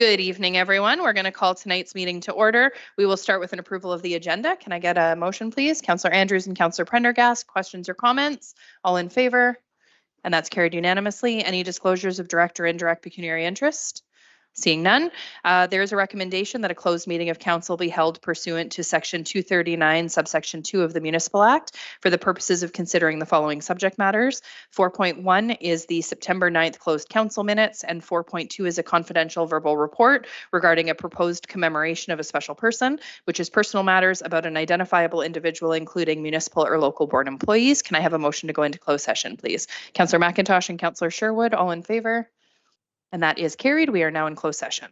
Good evening, everyone. We're going to call tonight's meeting to order. We will start with an approval of the agenda. Can I get a motion, please? Councillor Andrews and Councillor Prendergast, questions or comments? All in favor? And that's carried unanimously. Any disclosures of direct or indirect pecuniary interest? Seeing none, there is a recommendation that a closed meeting of council be held pursuant to Section 239, subsection 2 of the Municipal Act for the purposes of considering the following subject matters. 4.1 is the September 9th closed council minutes, and 4.2 is a confidential verbal report regarding a proposed commemoration of a special person, which is personal matters about an identifiable individual, including municipal or local board employees. Can I have a motion to go into closed session, please? Councillor McIntosh and Councillor Sherwood, all in favor? And that is carried. We are now in closed session.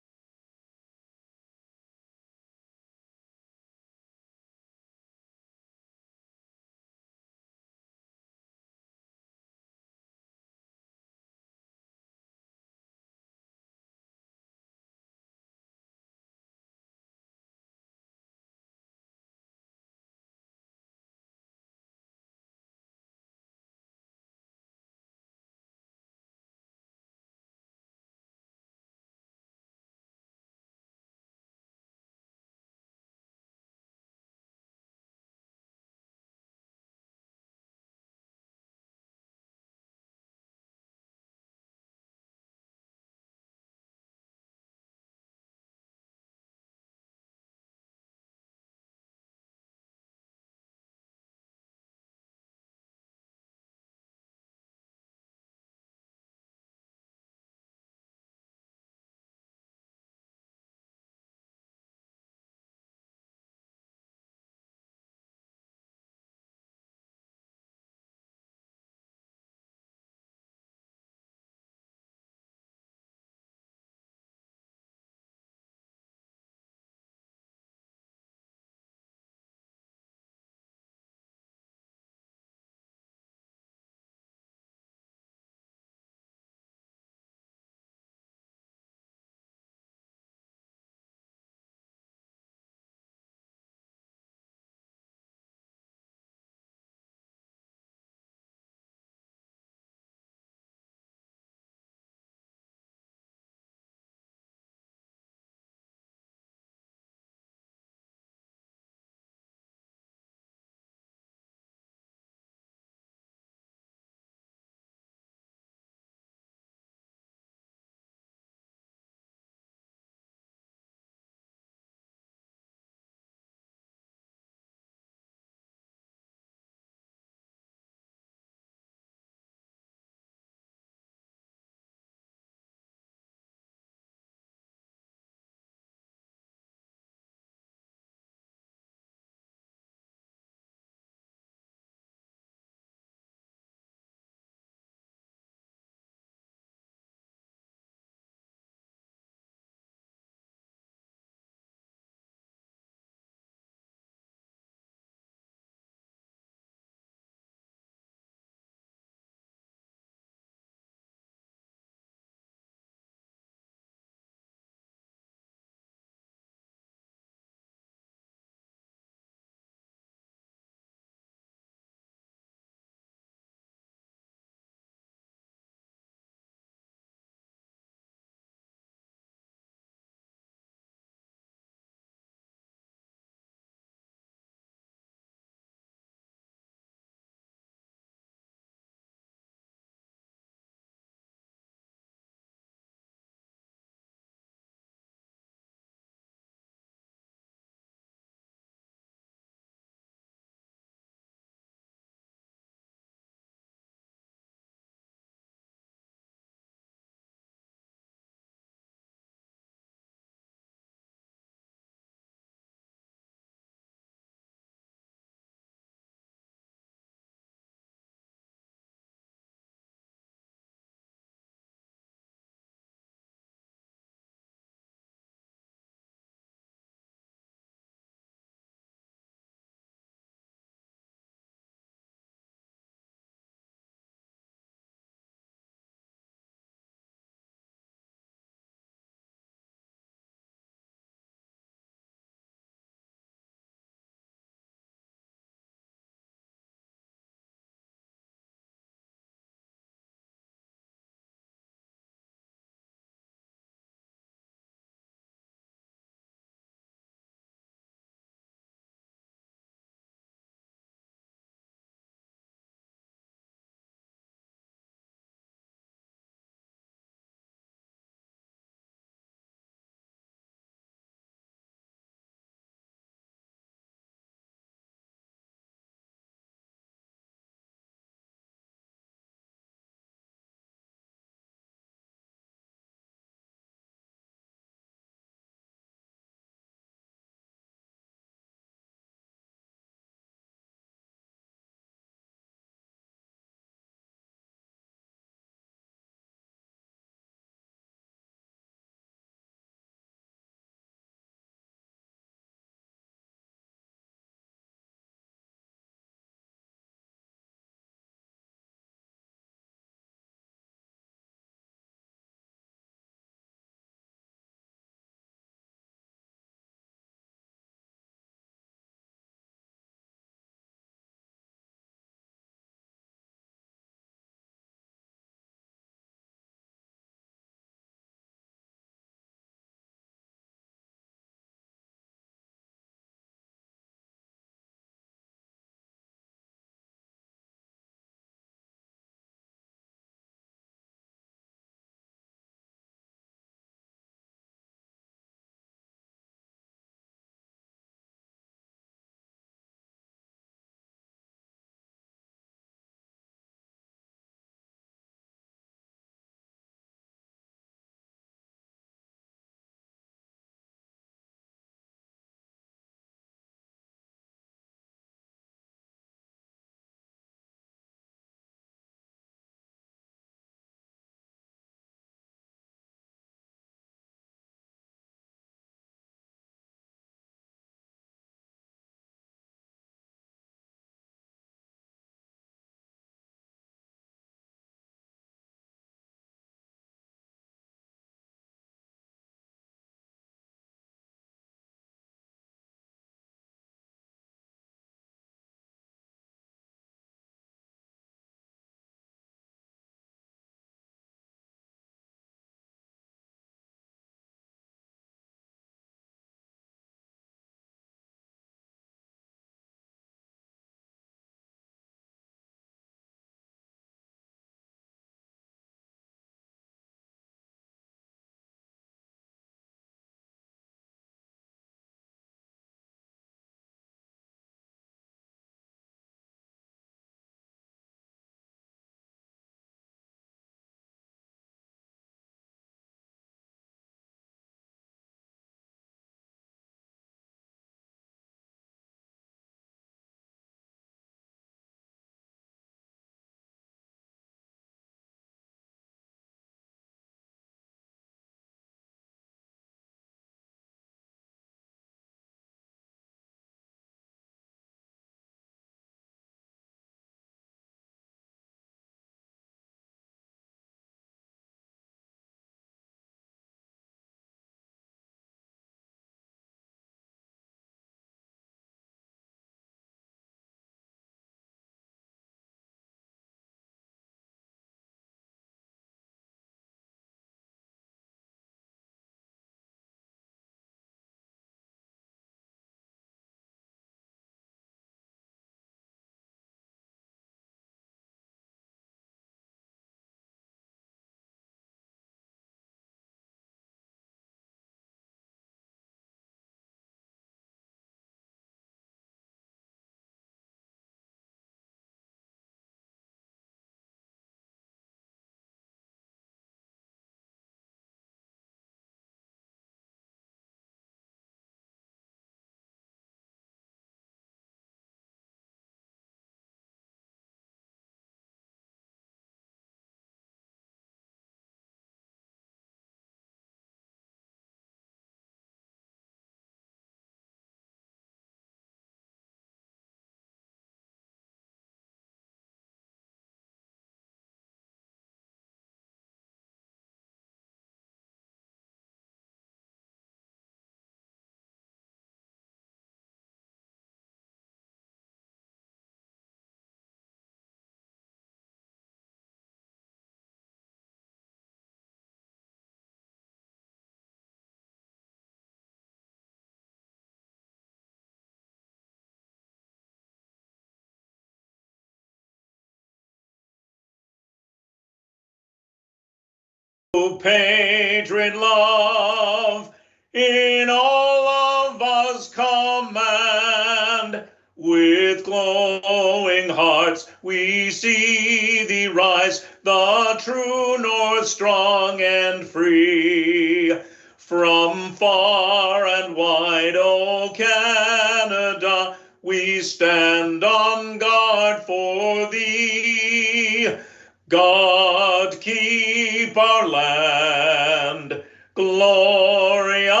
Patron love in all of us command. With glowing hearts we see thee rise, the true north, strong and free. From far and wide, O Canada, we stand on guard for thee. God keep our land glorious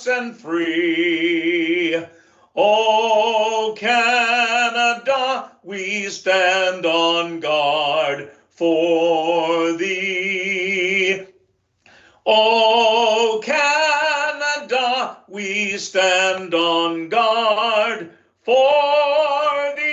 and free. O Canada, we stand on guard for thee. O Canada, we stand on guard for thee.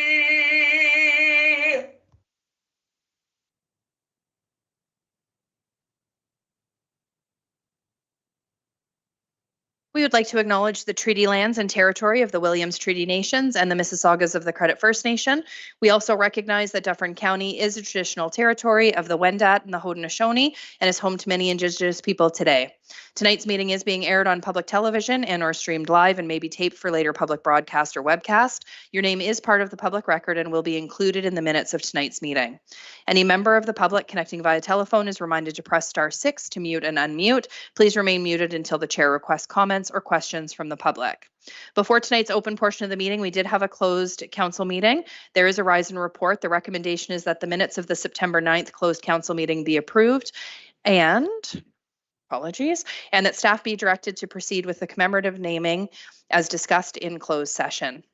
We would like to acknowledge the treaty lands and territory of the Williams Treaty Nations and the Mississaugas of the Credit First Nation. We also recognize that Dufferin County is a traditional territory of the Wendat and the Haudenosaunee and is home to many Indigenous people today. Tonight's meeting is being aired on public television and or streamed live and may be taped for later public broadcast or webcast. Your name is part of the public record and will be included in the minutes of tonight's meeting. Any member of the public connecting via telephone is reminded to press *6 to mute and unmute. Please remain muted until the chair requests comments or questions from the public. Before tonight's open portion of the meeting, we did have a closed council meeting. There is a rise and report. The recommendation is that the minutes of the September 9th closed council meeting be approved and that staff be directed to proceed with the commemorative naming as discussed in closed session,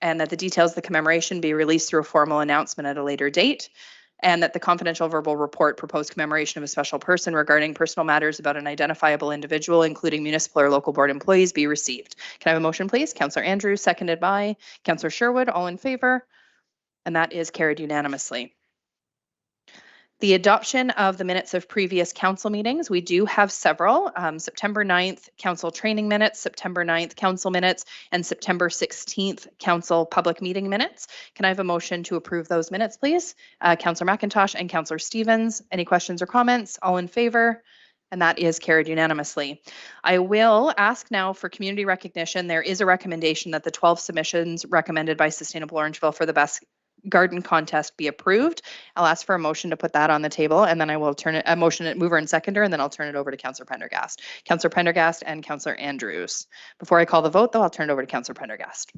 and that the details of the commemoration be released through a formal announcement at a later date, and that the confidential verbal report proposed commemoration of a special person regarding personal matters about an identifiable individual, including municipal or local board employees, be received. Can I have a motion, please? Councillor Andrews, seconded by Councillor Sherwood. All in favor? And that is carried unanimously. The adoption of the minutes of previous council meetings. We do have several. September 9th, council training minutes, September 9th, council minutes, and September 16th, council public meeting minutes. Can I have a motion to approve those minutes, please? Councillor McIntosh and Councillor Stevens. Any questions or comments? All in favor? And that is carried unanimously. I will ask now for community recognition. There is a recommendation that the 12 submissions recommended by Sustainable Orangeville for the best garden contest be approved. I'll ask for a motion to put that on the table, and then I will turn it a motion at mover and seconder, and then I'll turn it over to Councillor Prendergast. Councillor Prendergast and Councillor Andrews. Before I call the vote, though, I'll turn it over to Councillor Prendergast.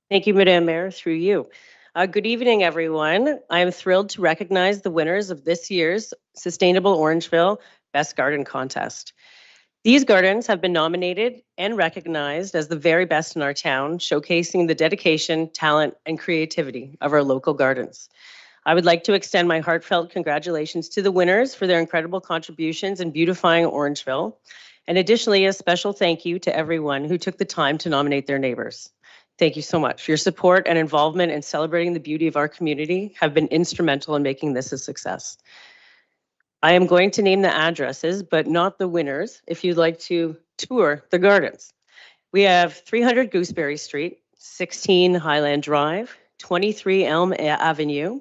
Thank you, Madam Mayor, through you. Good evening, everyone. I am thrilled to recognize the winners of this year's Sustainable Orangeville Best Garden Contest. These gardens have been nominated and recognized as the very best in our town, showcasing the dedication, talent, and creativity of our local gardens. I would like to extend my heartfelt congratulations to the winners for their incredible contributions in beautifying Orangeville, and additionally, a special thank you to everyone who took the time to nominate their neighbors. Thank you so much. Your support and involvement in celebrating the beauty of our community have been instrumental in making this a success. I am going to name the addresses, but not the winners, if you'd like to tour the gardens. We have 300 Gooseberry Street, 16 Highland Drive, 23 Elm Avenue,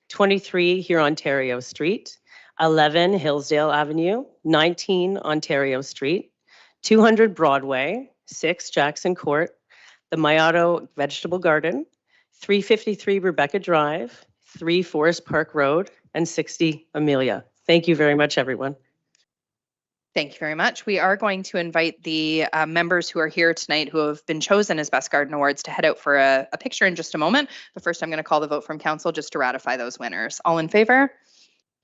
23 Hurontario Street, 11 Hillsdale Avenue, 19 Ontario Street, 200 Broadway, 6 Jackson Court, the Mayato Vegetable Garden, 353 Rebecca Drive, 3 Forest Park Road, and 60 Amelia. Thank you very much, everyone. Thank you very much. We are going to invite the members who are here tonight who have been chosen as Best Garden Awards to head out for a picture in just a moment. But first, I'm going to call the vote from council just to ratify those winners. All in favor?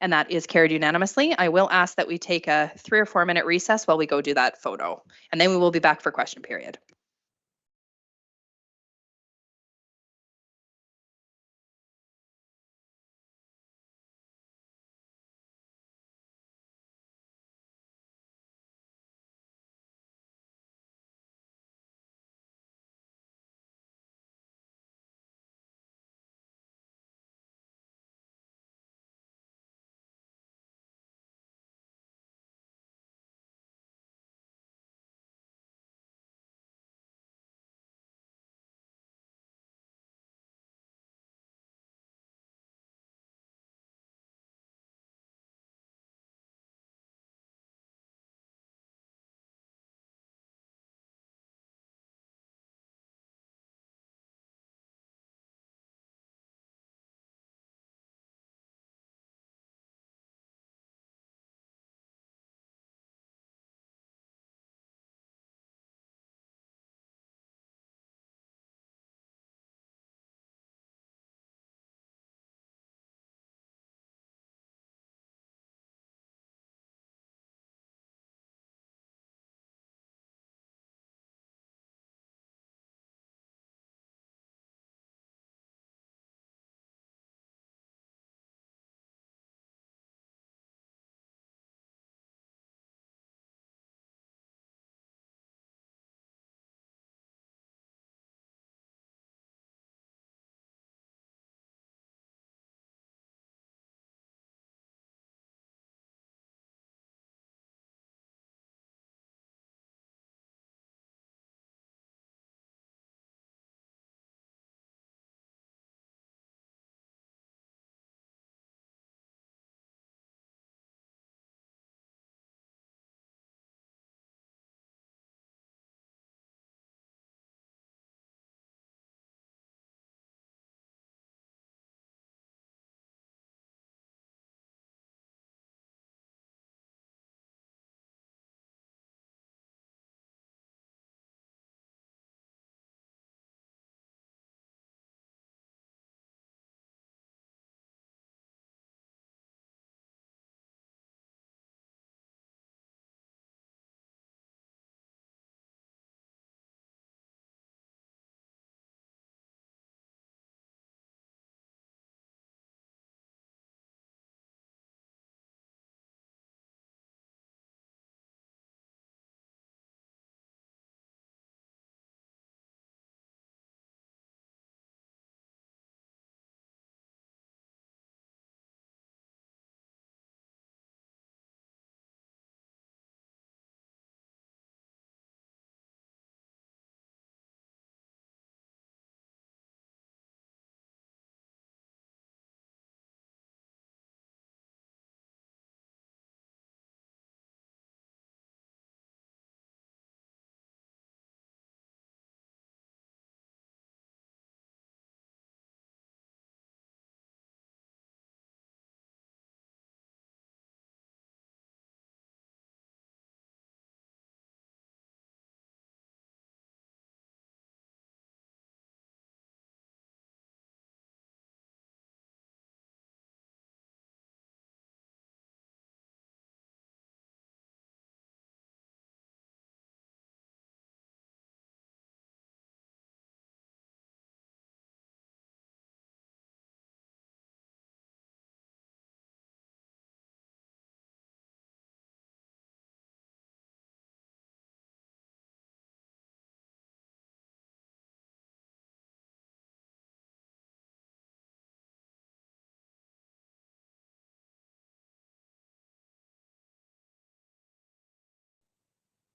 And that is carried unanimously. I will ask that we take a 3 or 4 minute recess while we go do that photo, and then we will be back for question period.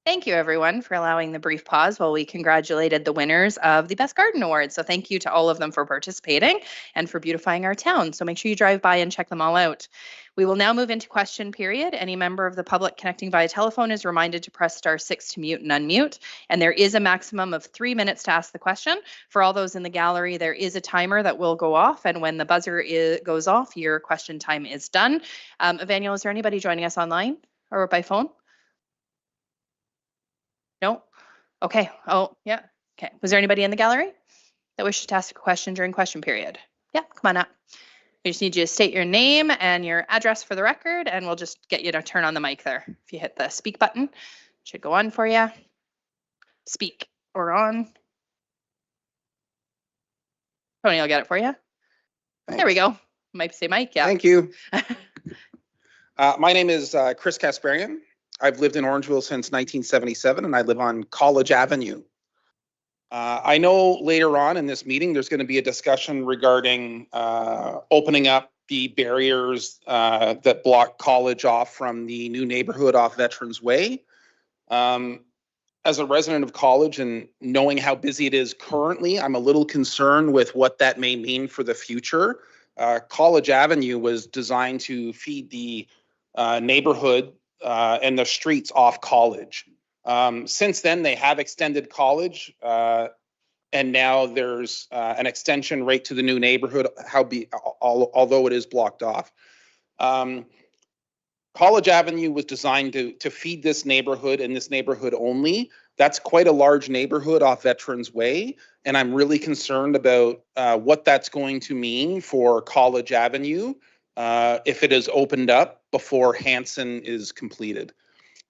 Thank you, everyone, for allowing the brief pause while we congratulated the winners of the Best Garden Award. So thank you to all of them for participating and for beautifying our town. So make sure you drive by and check them all out. We will now move into question period. Any member of the public connecting via telephone is reminded to press *6 to mute and unmute. And there is a maximum of 3 minutes to ask the question. For all those in the gallery, there is a timer that will go off. And when the buzzer goes off, your question time is done. Evangeline, is there anybody joining us online or by phone? No? Okay. Oh, yeah. Okay. Was there anybody in the gallery that wishes to ask a question during question period? Yeah, come on up. We just need you to state your name and your address for the record, and we'll just get you to turn on the mic there. If you hit the speak button, it should go on for you. Speak or on. Tony, I'll get it for you. Thanks. There we go. Might say Mike, yeah. Thank you. My name is Chris Kasparian. I've lived in Orangeville since 1977, and I live on College Avenue. I know later on in this meeting, there's going to be a discussion regarding opening up the barriers that block College off from the new neighborhood off Veterans Way. As a resident of College and knowing how busy it is currently, I'm a little concerned with what that may mean for the future. College Avenue was designed to feed the neighborhood and the streets off College. Since then, they have extended College, and now there's an extension right to the new neighborhood, although it is blocked off. College Avenue was designed to feed this neighborhood and this neighborhood only. That's quite a large neighborhood off Veterans Way, and I'm really concerned about what that's going to mean for College Avenue if it is opened up before Hanson is completed.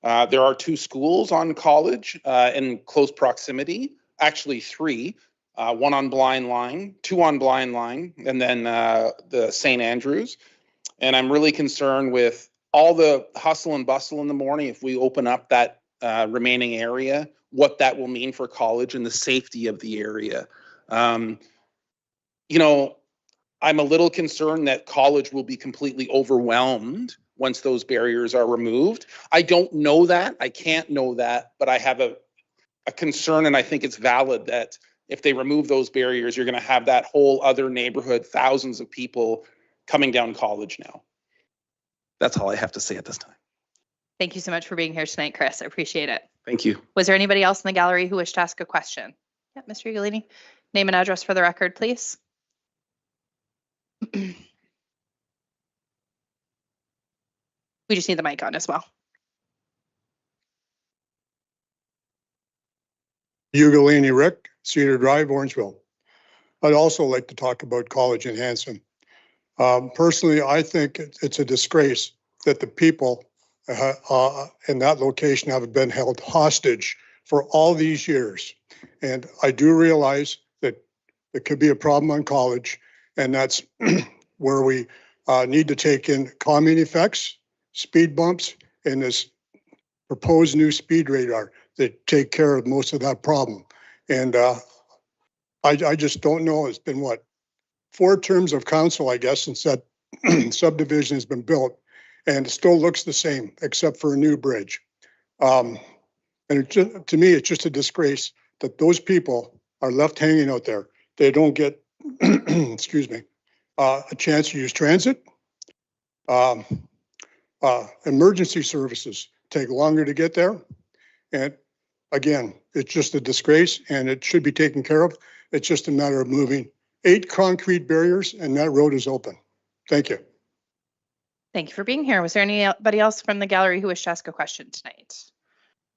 There are 2 schools on College in close proximity, actually 3, 1 on Blind Line, 2 on Blind Line, and then the St. Andrews. And I'm really concerned with all the hustle and bustle in the morning if we open up that remaining area, what that will mean for College and the safety of the area. You know, I'm a little concerned that College will be completely overwhelmed once those barriers are removed. I don't know that. I can't know that, but I have a concern, and I think it's valid that if they remove those barriers, you're going to have that whole other neighborhood, thousands of people coming down College now. That's all I have to say at this time. Thank you so much for being here tonight, Chris. I appreciate it. Thank you. Was there anybody else in the gallery who wished to ask a question? Yeah, Mr. Ugolini. Name and address for the record, please. We just need the mic on as well. Ugolini Rick, Cedar Drive, Orangeville. I'd also like to talk about College in Hanson. Personally, I think it's a disgrace that the people in that location have been held hostage for all these years. And I do realize that it could be a problem on College, and that's where we need to take in calming effects, speed bumps, and this proposed new speed radar that take care of most of that problem. And I just don't know. It's been what, 4 terms of council, I guess, since that subdivision has been built, and it still looks the same except for a new bridge. And it just, to me, it's just a disgrace that those people are left hanging out there. They don't get, excuse me, a chance to use transit. Emergency services take longer to get there. And again, it's just a disgrace, and it should be taken care of. It's just a matter of moving 8 concrete barriers, and that road is open. Thank you. Thank you for being here. Was there anybody else from the gallery who wished to ask a question tonight?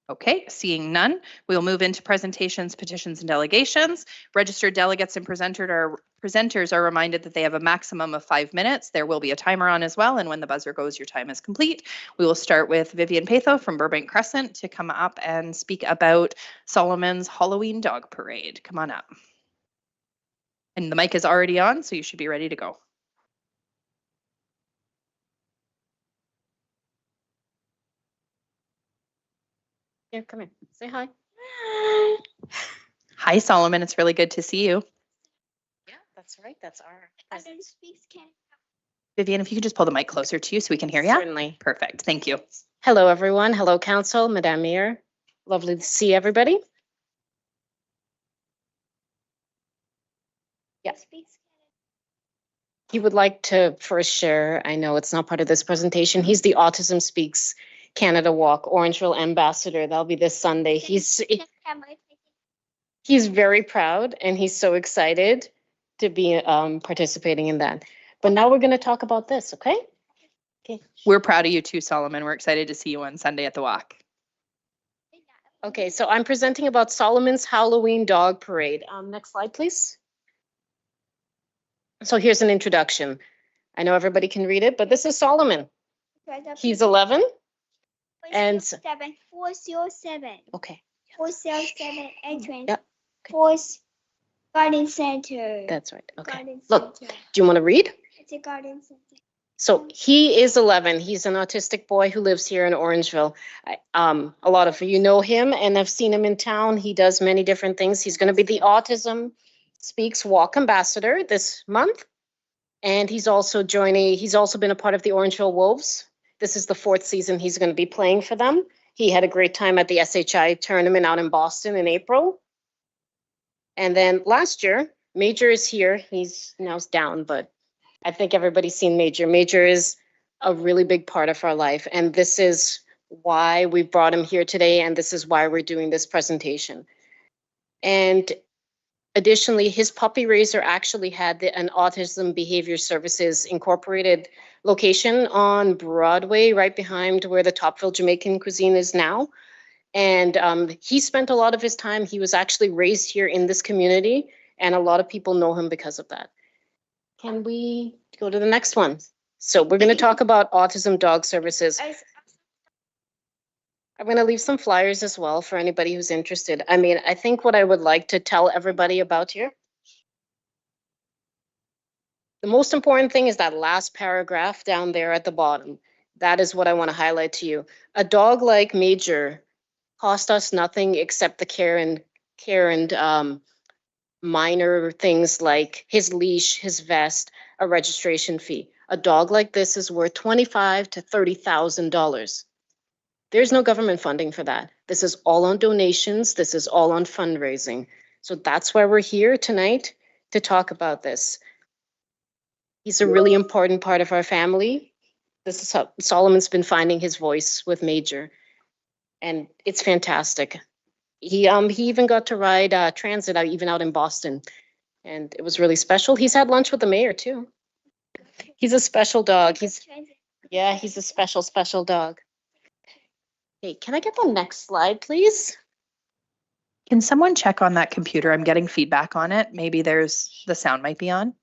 Okay, seeing none, we will move into presentations, petitions, and delegations. Registered delegates and presenters are reminded that they have a maximum of 5 minutes. There will be a timer on as well, and when the buzzer goes, your time is complete. We will start with Vivian Patho from Burbank Crescent to come up and speak about Solomon's Halloween Dog Parade. Come on up. And the mic is already on, so you should be ready to go. Here, come here. Say hi. Hi, Solomon. It's really good to see you. Yeah, that's right. That's our Vivian, if you could just pull the mic closer to you so we can hear you. Certainly. Perfect. Thank you. Hello, everyone. Hello, Council, Madame Mayor. Lovely to see everybody. Yes. He would like to first share, I know it's not part of this presentation, he's the Autism Speaks Canada Walk Orangeville ambassador. That'll be this Sunday. He's very proud and he's so excited to be participating in that. But now we're going to talk about this, okay? Okay. We're proud of you too, Solomon. We're excited to see you on Sunday at the walk. Okay, so I'm presenting about Solomon's Halloween Dog Parade. Next slide, please. So here's an introduction. I know everybody can read it, but this is Solomon. He's 11. And 407. okay, 407 entrance. Yep. Fourth garden center. that's right. Okay. Garden Look, center. do you want to read? It's a garden center. So he is 11. He's an autistic boy who lives here in Orangeville. A lot of you know him and have seen him in town. He does many different things. He's going to be the Autism Speaks Walk Ambassador this month. And he's also been a part of the Orangeville Wolves. This is the 4th season he's going to be playing for them. He had a great time at the SHI tournament out in Boston in April. And then last year, Major is here. He's now down, but I think everybody's seen Major. Major is a really big part of our life. And this is why we brought him here today. And this is why we're doing this presentation. And additionally, his puppy raiser actually had an Autism Behavior Services Incorporated location on Broadway, right behind where the Topville Jamaican Cuisine is now. And he spent a lot of his time, he was actually raised here in this community, and a lot of people know him because of that. Can we go to the next one? So we're going to talk about Autism Dog Services. I'm going to leave some flyers as well for anybody who's interested. I mean, I think what I would like to tell everybody about here, the most important thing is that last paragraph down there at the bottom. That is what I want to highlight to you. A dog like Major cost us nothing except the care and minor things like his leash, his vest, a registration fee. A dog like this is worth $25,000 to $30,000. There's no government funding for that. This is all on donations. This is all on fundraising. So that's why we're here tonight to talk about this. He's a really important part of our family. This is how Solomon's been finding his voice with Major. And it's fantastic. He even got to ride transit even out in Boston. And it was really special. He's had lunch with the mayor too. He's a special dog. He's a special dog. Hey, can I get the next slide, please? Can someone check on that computer? I'm getting feedback on it. Maybe the sound might be on.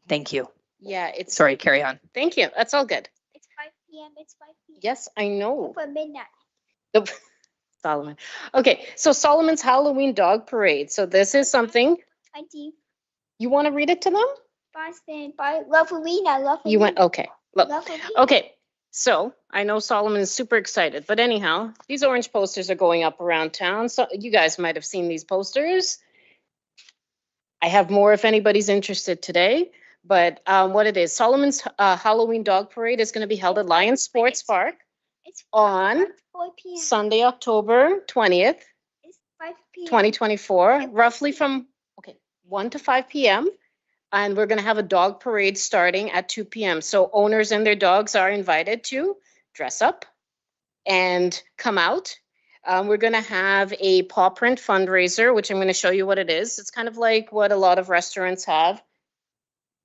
Thank you. Yeah, it's. Sorry, carry on. Thank you. That's all good. It's 5 p.m. It's 5 p.m. Yes, I know. For midnight. Solomon. Okay, so Solomon's Halloween Dog Parade. So this is something. 20. You want to read it to them? Boston. Love Arena. Love You went, okay. Look. Love Arena. Okay, so I know Solomon is super excited, but anyhow, these orange posters are going up around town. So you guys might have seen these posters. I have more if anybody's interested today. But what it is, Solomon's Halloween Dog Parade is going to be held at Lions Sports Park It's on 4 p.m. Sunday, October 20th, It's 5 p.m. 2024, roughly from 1 to 5 p.m. And we're going to have a dog parade starting at 2 p.m. So owners and their dogs are invited to dress up and come out. We're going to have a paw print fundraiser, which I'm going to show you what it is. It's kind of like what a lot of restaurants have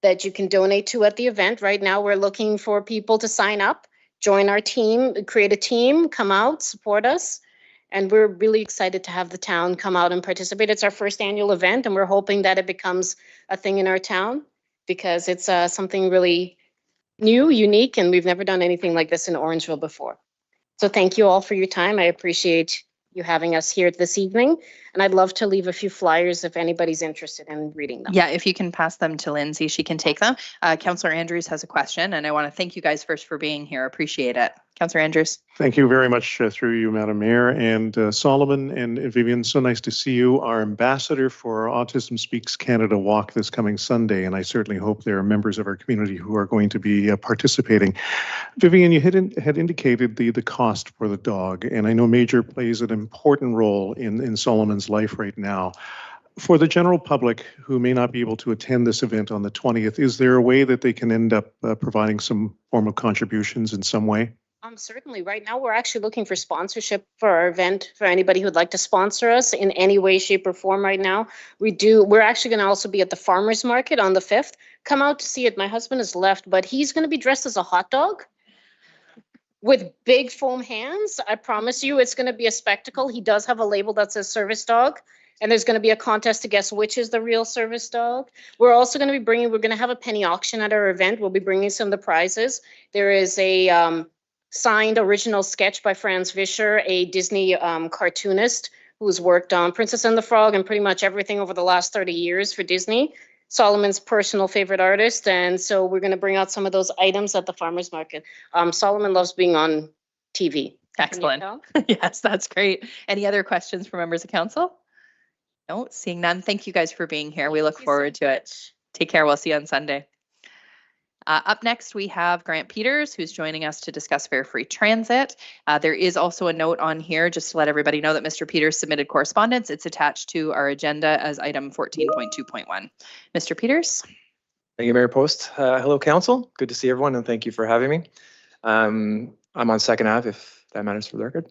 that you can donate to at the event. Right now, we're looking for people to sign up, join our team, create a team, come out, support us. And we're really excited to have the town come out and participate. It's our first annual event, and we're hoping that it becomes a thing in our town because it's something really new, unique, and we've never done anything like this in Orangeville before. So thank you all for your time. I appreciate you having us here this evening. And I'd love to leave a few flyers if anybody's interested in reading them. Yeah, if you can pass them to Lindsay, she can take them. Councillor Andrews has a question, and I want to thank you guys first for being here. Appreciate it. Councillor Andrews. Thank you very much through you, Madam Mayor, and Solomon and Vivian. So nice to see you, our ambassador for Autism Speaks Canada Walk this coming Sunday, and I certainly hope there are members of our community who are going to be participating. Vivian, you had indicated the cost for the dog, and I know Major plays an important role in Solomon's life right now. For the general public who may not be able to attend this event on the 20th, is there a way that they can end up providing some form of contributions in some way? Certainly. Right now, we're actually looking for sponsorship for our event, for anybody who'd like to sponsor us in any way, shape, or form right now. We're actually going to also be at the farmer's market on the 5th. Come out to see it. My husband has left, but he's going to be dressed as a hot dog with big foam hands. I promise you, it's going to be a spectacle. He does have a label that says service dog, and there's going to be a contest to guess which is the real service dog. We're also going to be we're going to have a penny auction at our event. We'll be bringing some of the prizes. There is a signed original sketch by Franz Fischer, a Disney cartoonist who's worked on Princess and the Frog and pretty much everything over the last 30 years for Disney. Solomon's personal favorite artist. And so we're going to bring out some of those items at the farmer's market. Solomon loves being on TV. Excellent. Yes, that's great. Any other questions for members of council? No, seeing none. Thank you guys for being here. We look forward to it. Take care. We'll see you on Sunday. Up next, we have Grant Peters, who's joining us to discuss fare free transit. There is also a note on here just to let everybody know that Mr. Peters submitted correspondence. It's attached to our agenda as item 14.2.1. Mr. Peters. Thank you, Mayor Post. Hello, Council. Good to see everyone, and thank you for having me. I'm on Second Ave, if that matters for the record.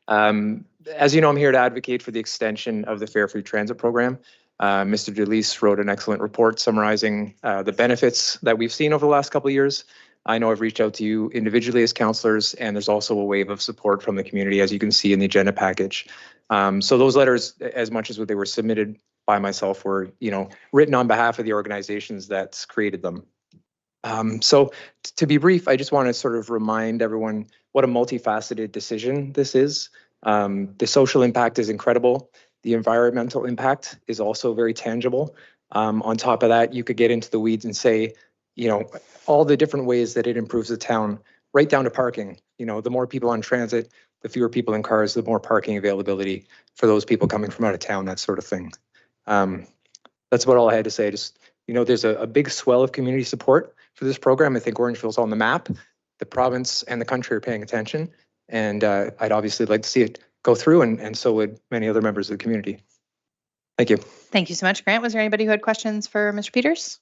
As you know, I'm here to advocate for the extension of the fare free transit program. Mr. Delis wrote an excellent report summarizing the benefits that we've seen over the last couple of years. I know I've reached out to you individually as councillors, and there's also a wave of support from the community, as you can see in the agenda package. So those letters, as much as they were submitted by myself, were written on behalf of the organizations that created them. So to be brief, I just want to sort of remind everyone what a multifaceted decision this is. The social impact is incredible. The environmental impact is also very tangible. On top of that, you could get into the weeds and say, all the different ways that it improves the town, right down to parking. The more people on transit, the fewer people in cars, the more parking availability for those people coming from out of town, that sort of thing. That's about all I had to say. Just, there's a big swell of community support for this program. I think Orangeville's on the map. The province and the country are paying attention. And I'd obviously like to see it go through, and so would many other members of the community. Thank you. Thank you so much, Grant. Was there anybody who had questions for Mr. Peters?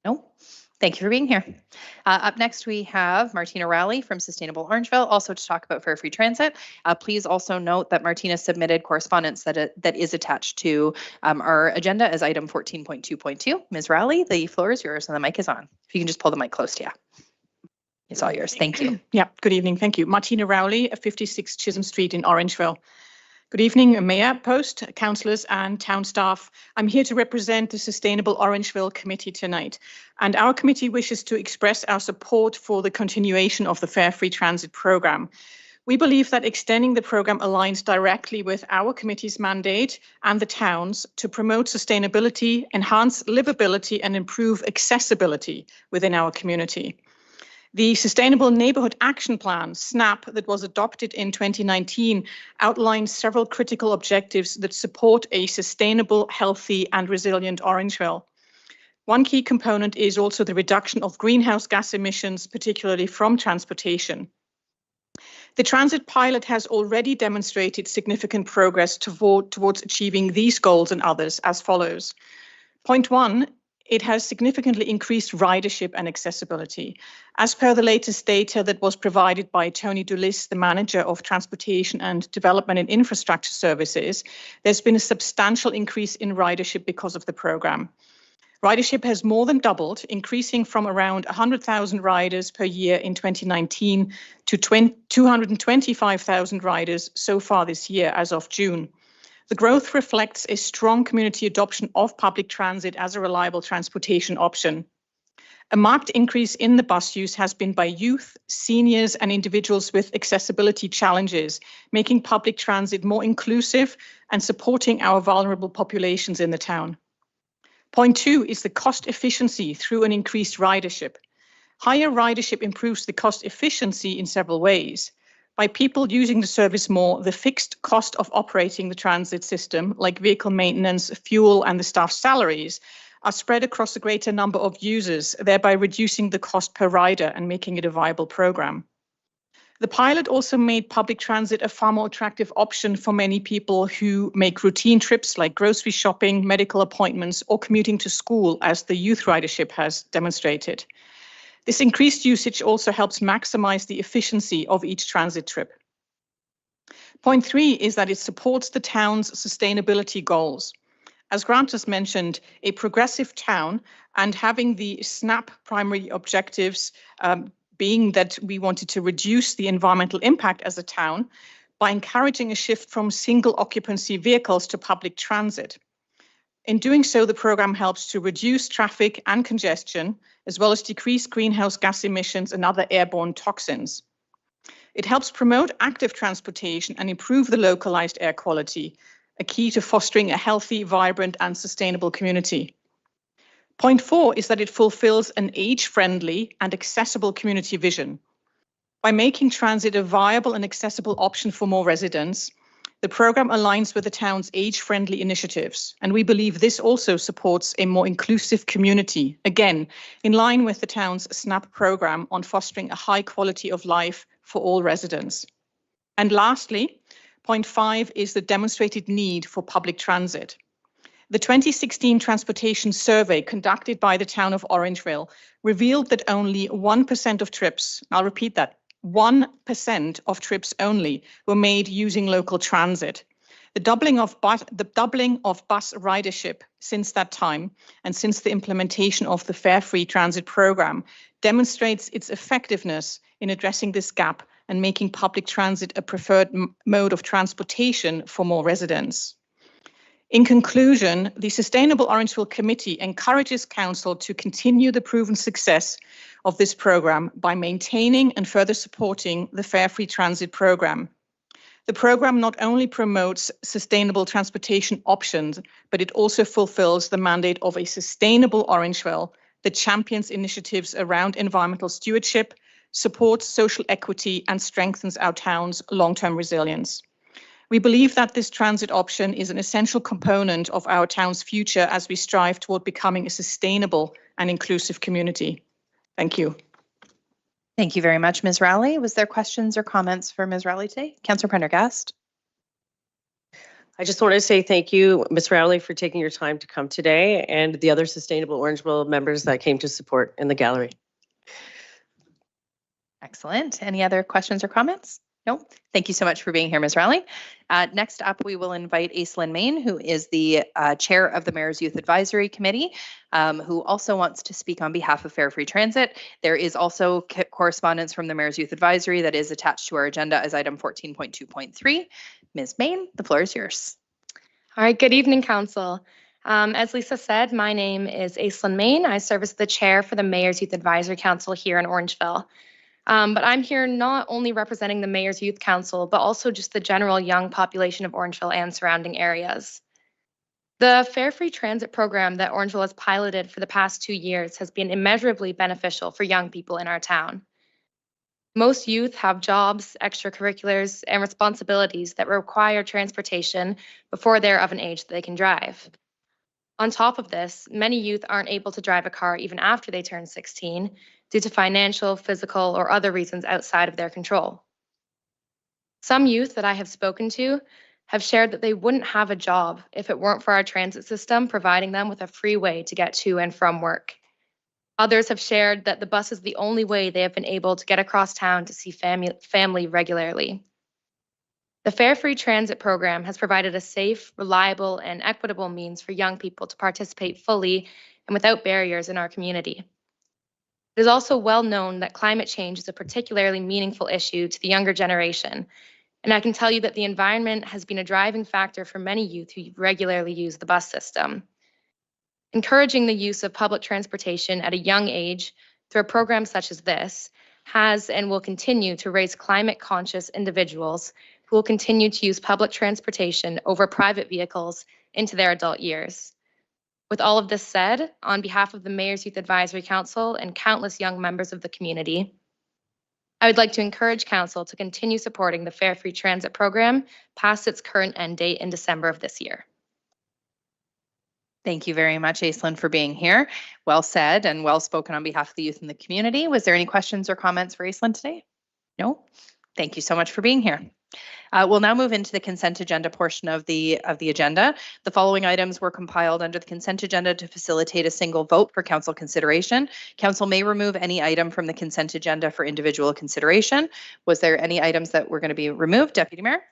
No? Thank you for being here. Up next, we have Martina Rowley from Sustainable Orangeville, also to talk about fare free transit. Please also note that Martina submitted correspondence that is attached to our agenda as item 14.2.2. Ms. Rowley, the floor is yours and the mic is on. If you can just pull the mic close to you. It's all yours. Thank you. Yeah, good evening. Thank you. Martina Rowley, 56 Chisholm Street in Orangeville. Good evening, Mayor, Post, councillors and town staff. I'm here to represent the Sustainable Orangeville Committee tonight. And our committee wishes to express our support for the continuation of the Fare Free Transit programme. We believe that extending the programme aligns directly with our committee's mandate and the town's to promote sustainability, enhance livability and improve accessibility within our community. The Sustainable Neighbourhood Action Plan, SNAP, that was adopted in 2019 outlines several critical objectives that support a sustainable, healthy and resilient Orangeville. One key component is also the reduction of greenhouse gas emissions, particularly from transportation. The transit pilot has already demonstrated significant progress towards achieving these goals and others as follows. Point 1. It has significantly increased ridership and accessibility. As per the latest data that was provided by Tony Delis, the Manager of Transportation and Development and Infrastructure Services, there's been a substantial increase in ridership because of the programme. Ridership has more than doubled, increasing from around 100,000 riders per year in 2019 to 225,000 riders so far this year as of June. The growth reflects a strong community adoption of public transit as a reliable transportation option. A marked increase in the bus use has been by youth, seniors, and individuals with accessibility challenges, making public transit more inclusive and supporting our vulnerable populations in the town. Point 2 is the cost efficiency through an increased ridership. Higher ridership improves the cost efficiency in several ways. By people using the service more, the fixed cost of operating the transit system, like vehicle maintenance, fuel, and the staff's salaries, are spread across a greater number of users, thereby reducing the cost per rider and making it a viable program. The pilot also made public transit a far more attractive option for many people who make routine trips like grocery shopping, medical appointments, or commuting to school, as the youth ridership has demonstrated. This increased usage also helps maximize the efficiency of each transit trip. Point 3 is that it supports the town's sustainability goals. As Grant has mentioned, a progressive town and having the SNAP primary objectives being that we wanted to reduce the environmental impact as a town by encouraging a shift from single occupancy vehicles to public transit. In doing so, the program helps to reduce traffic and congestion, as well as decrease greenhouse gas emissions and other airborne toxins. It helps promote active transportation and improve the localized air quality, a key to fostering a healthy, vibrant, and sustainable community. Point 4 is that it fulfills an age-friendly and accessible community vision. By making transit a viable and accessible option for more residents, the program aligns with the town's age-friendly initiatives, and we believe this also supports a more inclusive community, again, in line with the town's SNAP program on fostering a high quality of life for all residents. And lastly, point 5 is the demonstrated need for public transit. The 2016 transportation survey conducted by the town of Orangeville revealed that only 1% of trips, I'll repeat that, 1% of trips only were made using local transit. The doubling of bus ridership since that time and since the implementation of the Fare Free Transit program demonstrates its effectiveness in addressing this gap and making public transit a preferred mode of transportation for more residents. In conclusion, the Sustainable Orangeville Committee encourages Council to continue the proven success of this program by maintaining and further supporting the Fare Free Transit program. The program not only promotes sustainable transportation options, but it also fulfills the mandate of a sustainable Orangeville that champions initiatives around environmental stewardship, supports social equity, and strengthens our town's long-term resilience. We believe that this transit option is an essential component of our town's future as we strive toward becoming a sustainable and inclusive community. Thank you. Thank you very much, Ms. Rowley. Was there questions or comments for Ms. Rowley today? Councillor Prendergast. I just want to say thank you, Ms. Rowley, for taking your time to come today, and the other Sustainable Orangeville members that came to support in the gallery. Excellent. Any other questions or comments? No. Thank you so much for being here, Ms. Rowley. Next up, we will invite Aislinn Main, who is the chair of the Mayor's Youth Advisory Committee, who also wants to speak on behalf of Fare Free Transit. There is also correspondence from the Mayor's Youth Advisory that is attached to our agenda as item 14.2.3. Ms. Main, the floor is yours. All right, good evening, Council. As Lisa said, my name is Aislinn Main. I serve as the chair for the Mayor's Youth Advisory Council here in Orangeville. But I'm here not only representing the Mayor's Youth Council, but also just the general young population of Orangeville and surrounding areas. The Fare Free Transit program that Orangeville has piloted for the past 2 years has been immeasurably beneficial for young people in our town. Most youth have jobs, extracurriculars, and responsibilities that require transportation before they're of an age that they can drive. On top of this, many youth aren't able to drive a car even after they turn 16 due to financial, physical, or other reasons outside of their control. Some youth that I have spoken to have shared that they wouldn't have a job if it weren't for our transit system providing them with a free way to get to and from work. Others have shared that the bus is the only way they have been able to get across town to see family regularly. The Fare Free Transit program has provided a safe, reliable, and equitable means for young people to participate fully and without barriers in our community. It is also well known that climate change is a particularly meaningful issue to the younger generation, and I can tell you that the environment has been a driving factor for many youth who regularly use the bus system. Encouraging the use of public transportation at a young age through a program such as this has and will continue to raise climate-conscious individuals who will continue to use public transportation over private vehicles into their adult years. With all of this said, on behalf of the Mayor's Youth Advisory Council and countless young members of the community, I would like to encourage Council to continue supporting the Fare Free Transit program past its current end date in December of this year. Thank you very much, Aislinn, for being here. Well said and well spoken on behalf of the youth in the community. Was there any questions or comments for Aislinn today? No? Thank you so much for being here. We'll now move into the consent agenda portion of the agenda. The following items were compiled under the consent agenda to facilitate a single vote for council consideration. Council may remove any item from the consent agenda for individual consideration. Was there any items that were going to be removed, Deputy Mayor? Can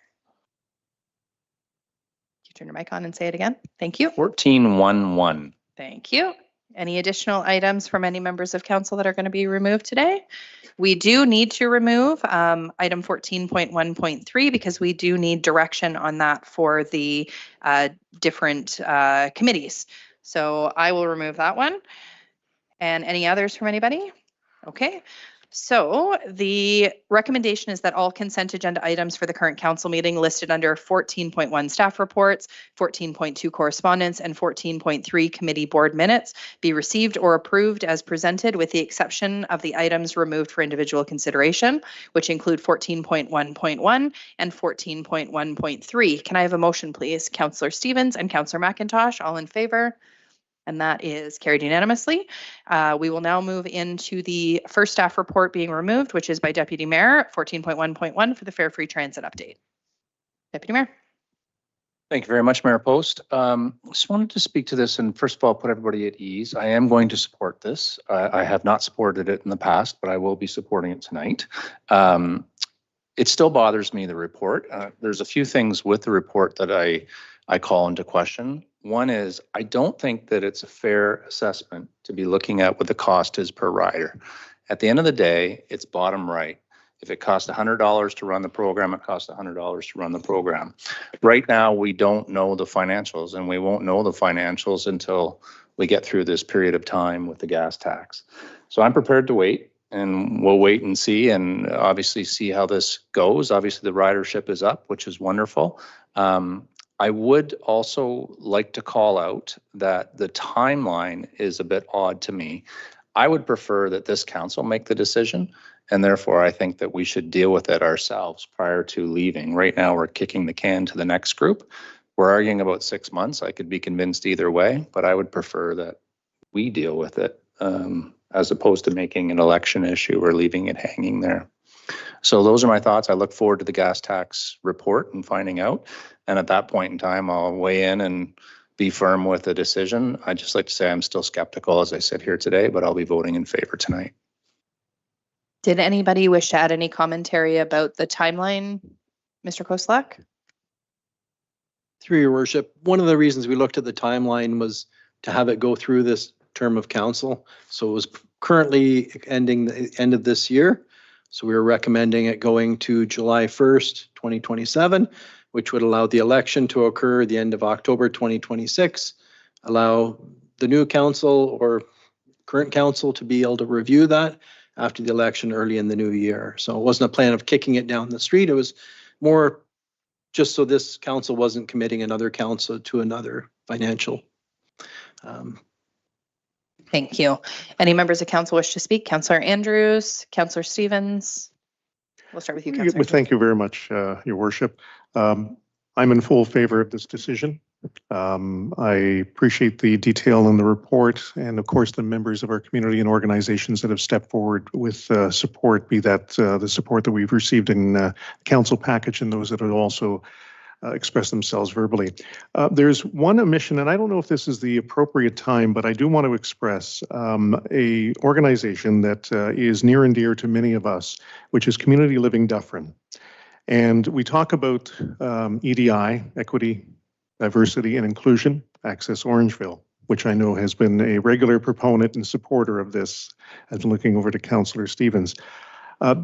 you turn your mic on and say it again? Thank you. 14.1.1. Thank you. Any additional items from any members of council that are going to be removed today? We do need to remove item 14.1.3 because we do need direction on that for the different committees. So I will remove that one. And any others from anybody? Okay. So the recommendation is that all consent agenda items for the current council meeting listed under 14.1 staff reports, 14.2 correspondence, and 14.3 committee board minutes be received or approved as presented with the exception of the items removed for individual consideration, which include 14.1.1 and 14.1.3. Can I have a motion, please? Councillor Stevens and Councillor McIntosh, all in favor? And that is carried unanimously. We will now move into the first staff report being removed, which is by Deputy Mayor, 14.1.1 for the Fare Free Transit update. Deputy Mayor. Thank you very much, Mayor Post. Just wanted to speak to this and first of all, put everybody at ease. I am going to support this. I have not supported it in the past, but I will be supporting it tonight. It still bothers me, the report. There's a few things with the report that I call into question. One is, I don't think that it's a fair assessment to be looking at what the cost is per rider. At the end of the day, it's bottom right. If it costs $100 to run the program, it costs $100 to run the program. Right now, we don't know the financials, and we won't know the financials until we get through this period of time with the gas tax. So I'm prepared to wait, and we'll wait and see, and obviously see how this goes. Obviously, the ridership is up, which is wonderful. I would also like to call out that the timeline is a bit odd to me. I would prefer that this council make the decision, and therefore I think that we should deal with it ourselves prior to leaving. Right now, we're kicking the can to the next group. We're arguing about 6 months. I could be convinced either way, but I would prefer that we deal with it as opposed to making an election issue or leaving it hanging there. So those are my thoughts. I look forward to the gas tax report and finding out. And at that point in time, I'll weigh in and be firm with a decision. I'd just like to say I'm still skeptical as I sit here today, but I'll be voting in favor tonight. Did anybody wish to add any commentary about the timeline, Mr. Koslak? Through your worship, one of the reasons we looked at the timeline was to have it go through this term of council. So it was currently ending the end of this year. So we were recommending it going to July 1st, 2027, which would allow the election to occur the end of October 2026, allow the new council or current council to be able to review that after the election early in the new year. So it wasn't a plan of kicking it down the street. It was more just so this council wasn't committing another council to another financial. Thank you. Any members of council wish to speak? Councillor Andrews, Councillor Stevens. We'll start with you, Councillor. Thank you very much, Your Worship. I'm in full favor of this decision. I appreciate the detail in the report and, of course, the members of our community and organizations that have stepped forward with support, be that the support that we've received in council package and those that have also express themselves verbally. There's one omission, and I don't know if this is the appropriate time, but I do want to express a organization that is near and dear to many of us, which is Community Living Dufferin. And we talk about EDI, Equity, Diversity and Inclusion, Access Orangeville, which I know has been a regular proponent and supporter of this, as looking over to Councillor Stevens.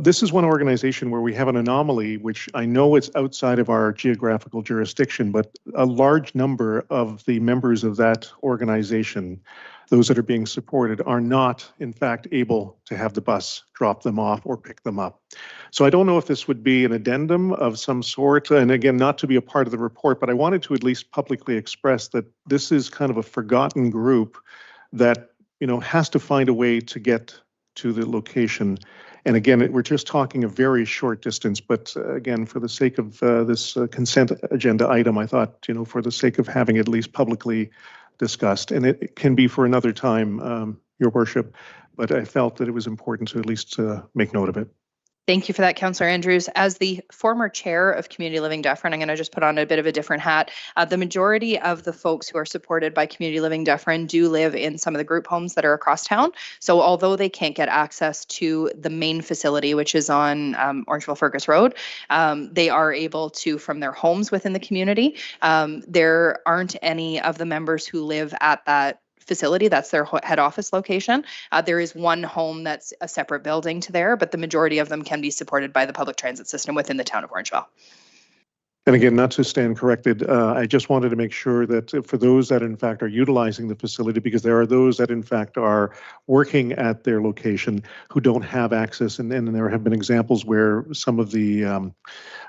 This is one organization where we have an anomaly, which I know it's outside of our geographical jurisdiction, but a large number of the members of that organization, those that are being supported, are not, in fact, able to have the bus drop them off or pick them up. So I don't know if this would be an addendum of some sort, and again, not to be a part of the report, but I wanted to at least publicly express that this is kind of a forgotten group that, you know, has to find a way to get to the location. And again, we're just talking a very short distance, but again, for the sake of this consent agenda item, I thought, you know, for the sake of having at least publicly discussed, and it can be for another time, Your Worship, but I felt that it was important to at least make note of it. Thank you for that, Councillor Andrews. As the former chair of Community Living Dufferin, I'm going to just put on a bit of a different hat. The majority of the folks who are supported by Community Living Dufferin do live in some of the group homes that are across town. So although they can't get access to the main facility, which is on Orangeville Fergus Road, they are able to from their homes within the community. There aren't any of the members who live at that facility. That's their head office location. There is one home that's a separate building to there, but the majority of them can be supported by the public transit system within the town of Orangeville. And again, not to stand corrected, I just wanted to make sure that for those that in fact are utilizing the facility, because there are those that in fact are working at their location who don't have access, and there have been examples where some of the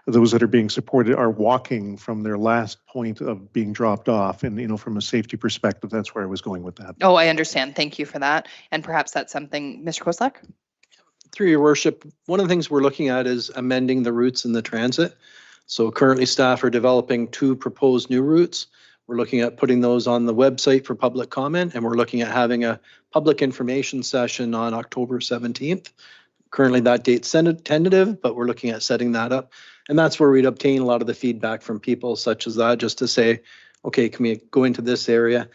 those that are being supported are walking from their last point of being dropped off, and from a safety perspective, that's where I was going with that. Oh, I understand. Thank you for that. And perhaps that's something, Mr. Koslek? Through your worship, one of the things we're looking at is amending the routes in the transit. So currently staff are developing 2 proposed new routes. We're looking at putting those on the website for public comment, and we're looking at having a public information session on October 17th. Currently that date's tentative, but we're looking at setting that up. And that's where we'd obtain a lot of the feedback from people such as that, just to say, okay, can we go into this area?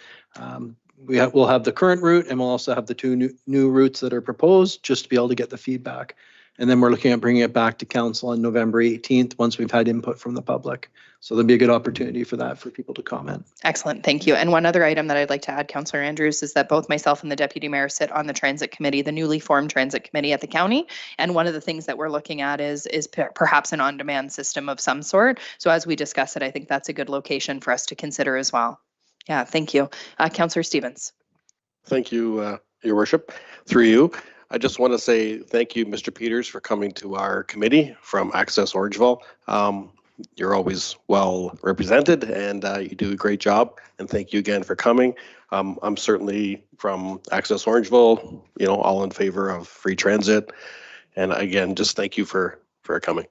We'll have the current route, and we'll also have the 2 new routes that are proposed, just to be able to get the feedback. And then we're looking at bringing it back to council on November 18th once we've had input from the public. So there'll be a good opportunity for that, for people to comment. Excellent, thank you. And one other item that I'd like to add, Councillor Andrews, is that both myself and the Deputy Mayor sit on the Transit Committee, the newly formed Transit Committee at the county. And one of the things that we're looking at is perhaps an on-demand system of some sort. So as we discuss it, I think that's a good location for us to consider as well. Yeah, thank you. Councillor Stevens. Thank you, Your Worship. Through you, I just want to say thank you, Mr. Peters, for coming to our committee from Access Orangeville. You're always well represented, and you do a great job. And thank you again for coming. I'm certainly from Access Orangeville, all in favor of free transit. And again, just thank you for coming.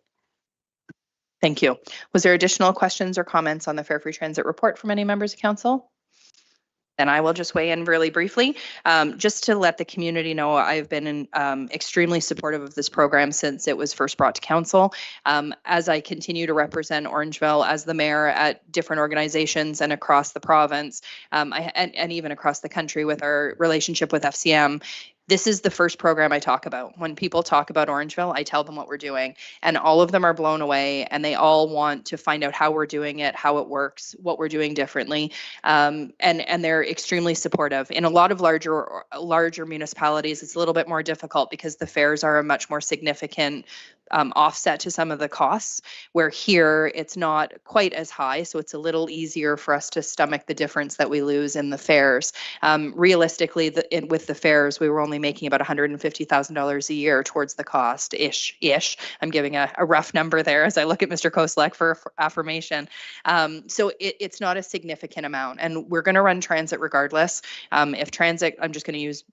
Thank you. Was there additional questions or comments on the Fare Free Transit report from any members of council? And I will just weigh in really briefly. Just to let the community know, I've been extremely supportive of this program since it was first brought to council. As I continue to represent Orangeville as the mayor at different organizations and across the province, and even across the country with our relationship with FCM, this is the first program I talk about. When people talk about Orangeville, I tell them what we're doing, and all of them are blown away, and they all want to find out how we're doing it, how it works, what we're doing differently, and they're extremely supportive. In a lot of larger municipalities, it's a little bit more difficult because the fares are a much more significant offset to some of the costs, where here it's not quite as high, so it's a little easier for us to stomach the difference that we lose in the fares. Realistically, with the fares, we were only making about $150,000 a year towards the cost, ish. I'm giving a rough number there as I look at Mr. Koslek for affirmation. So it's not a significant amount, and we're going to run transit regardless. If transit, I'm just going to use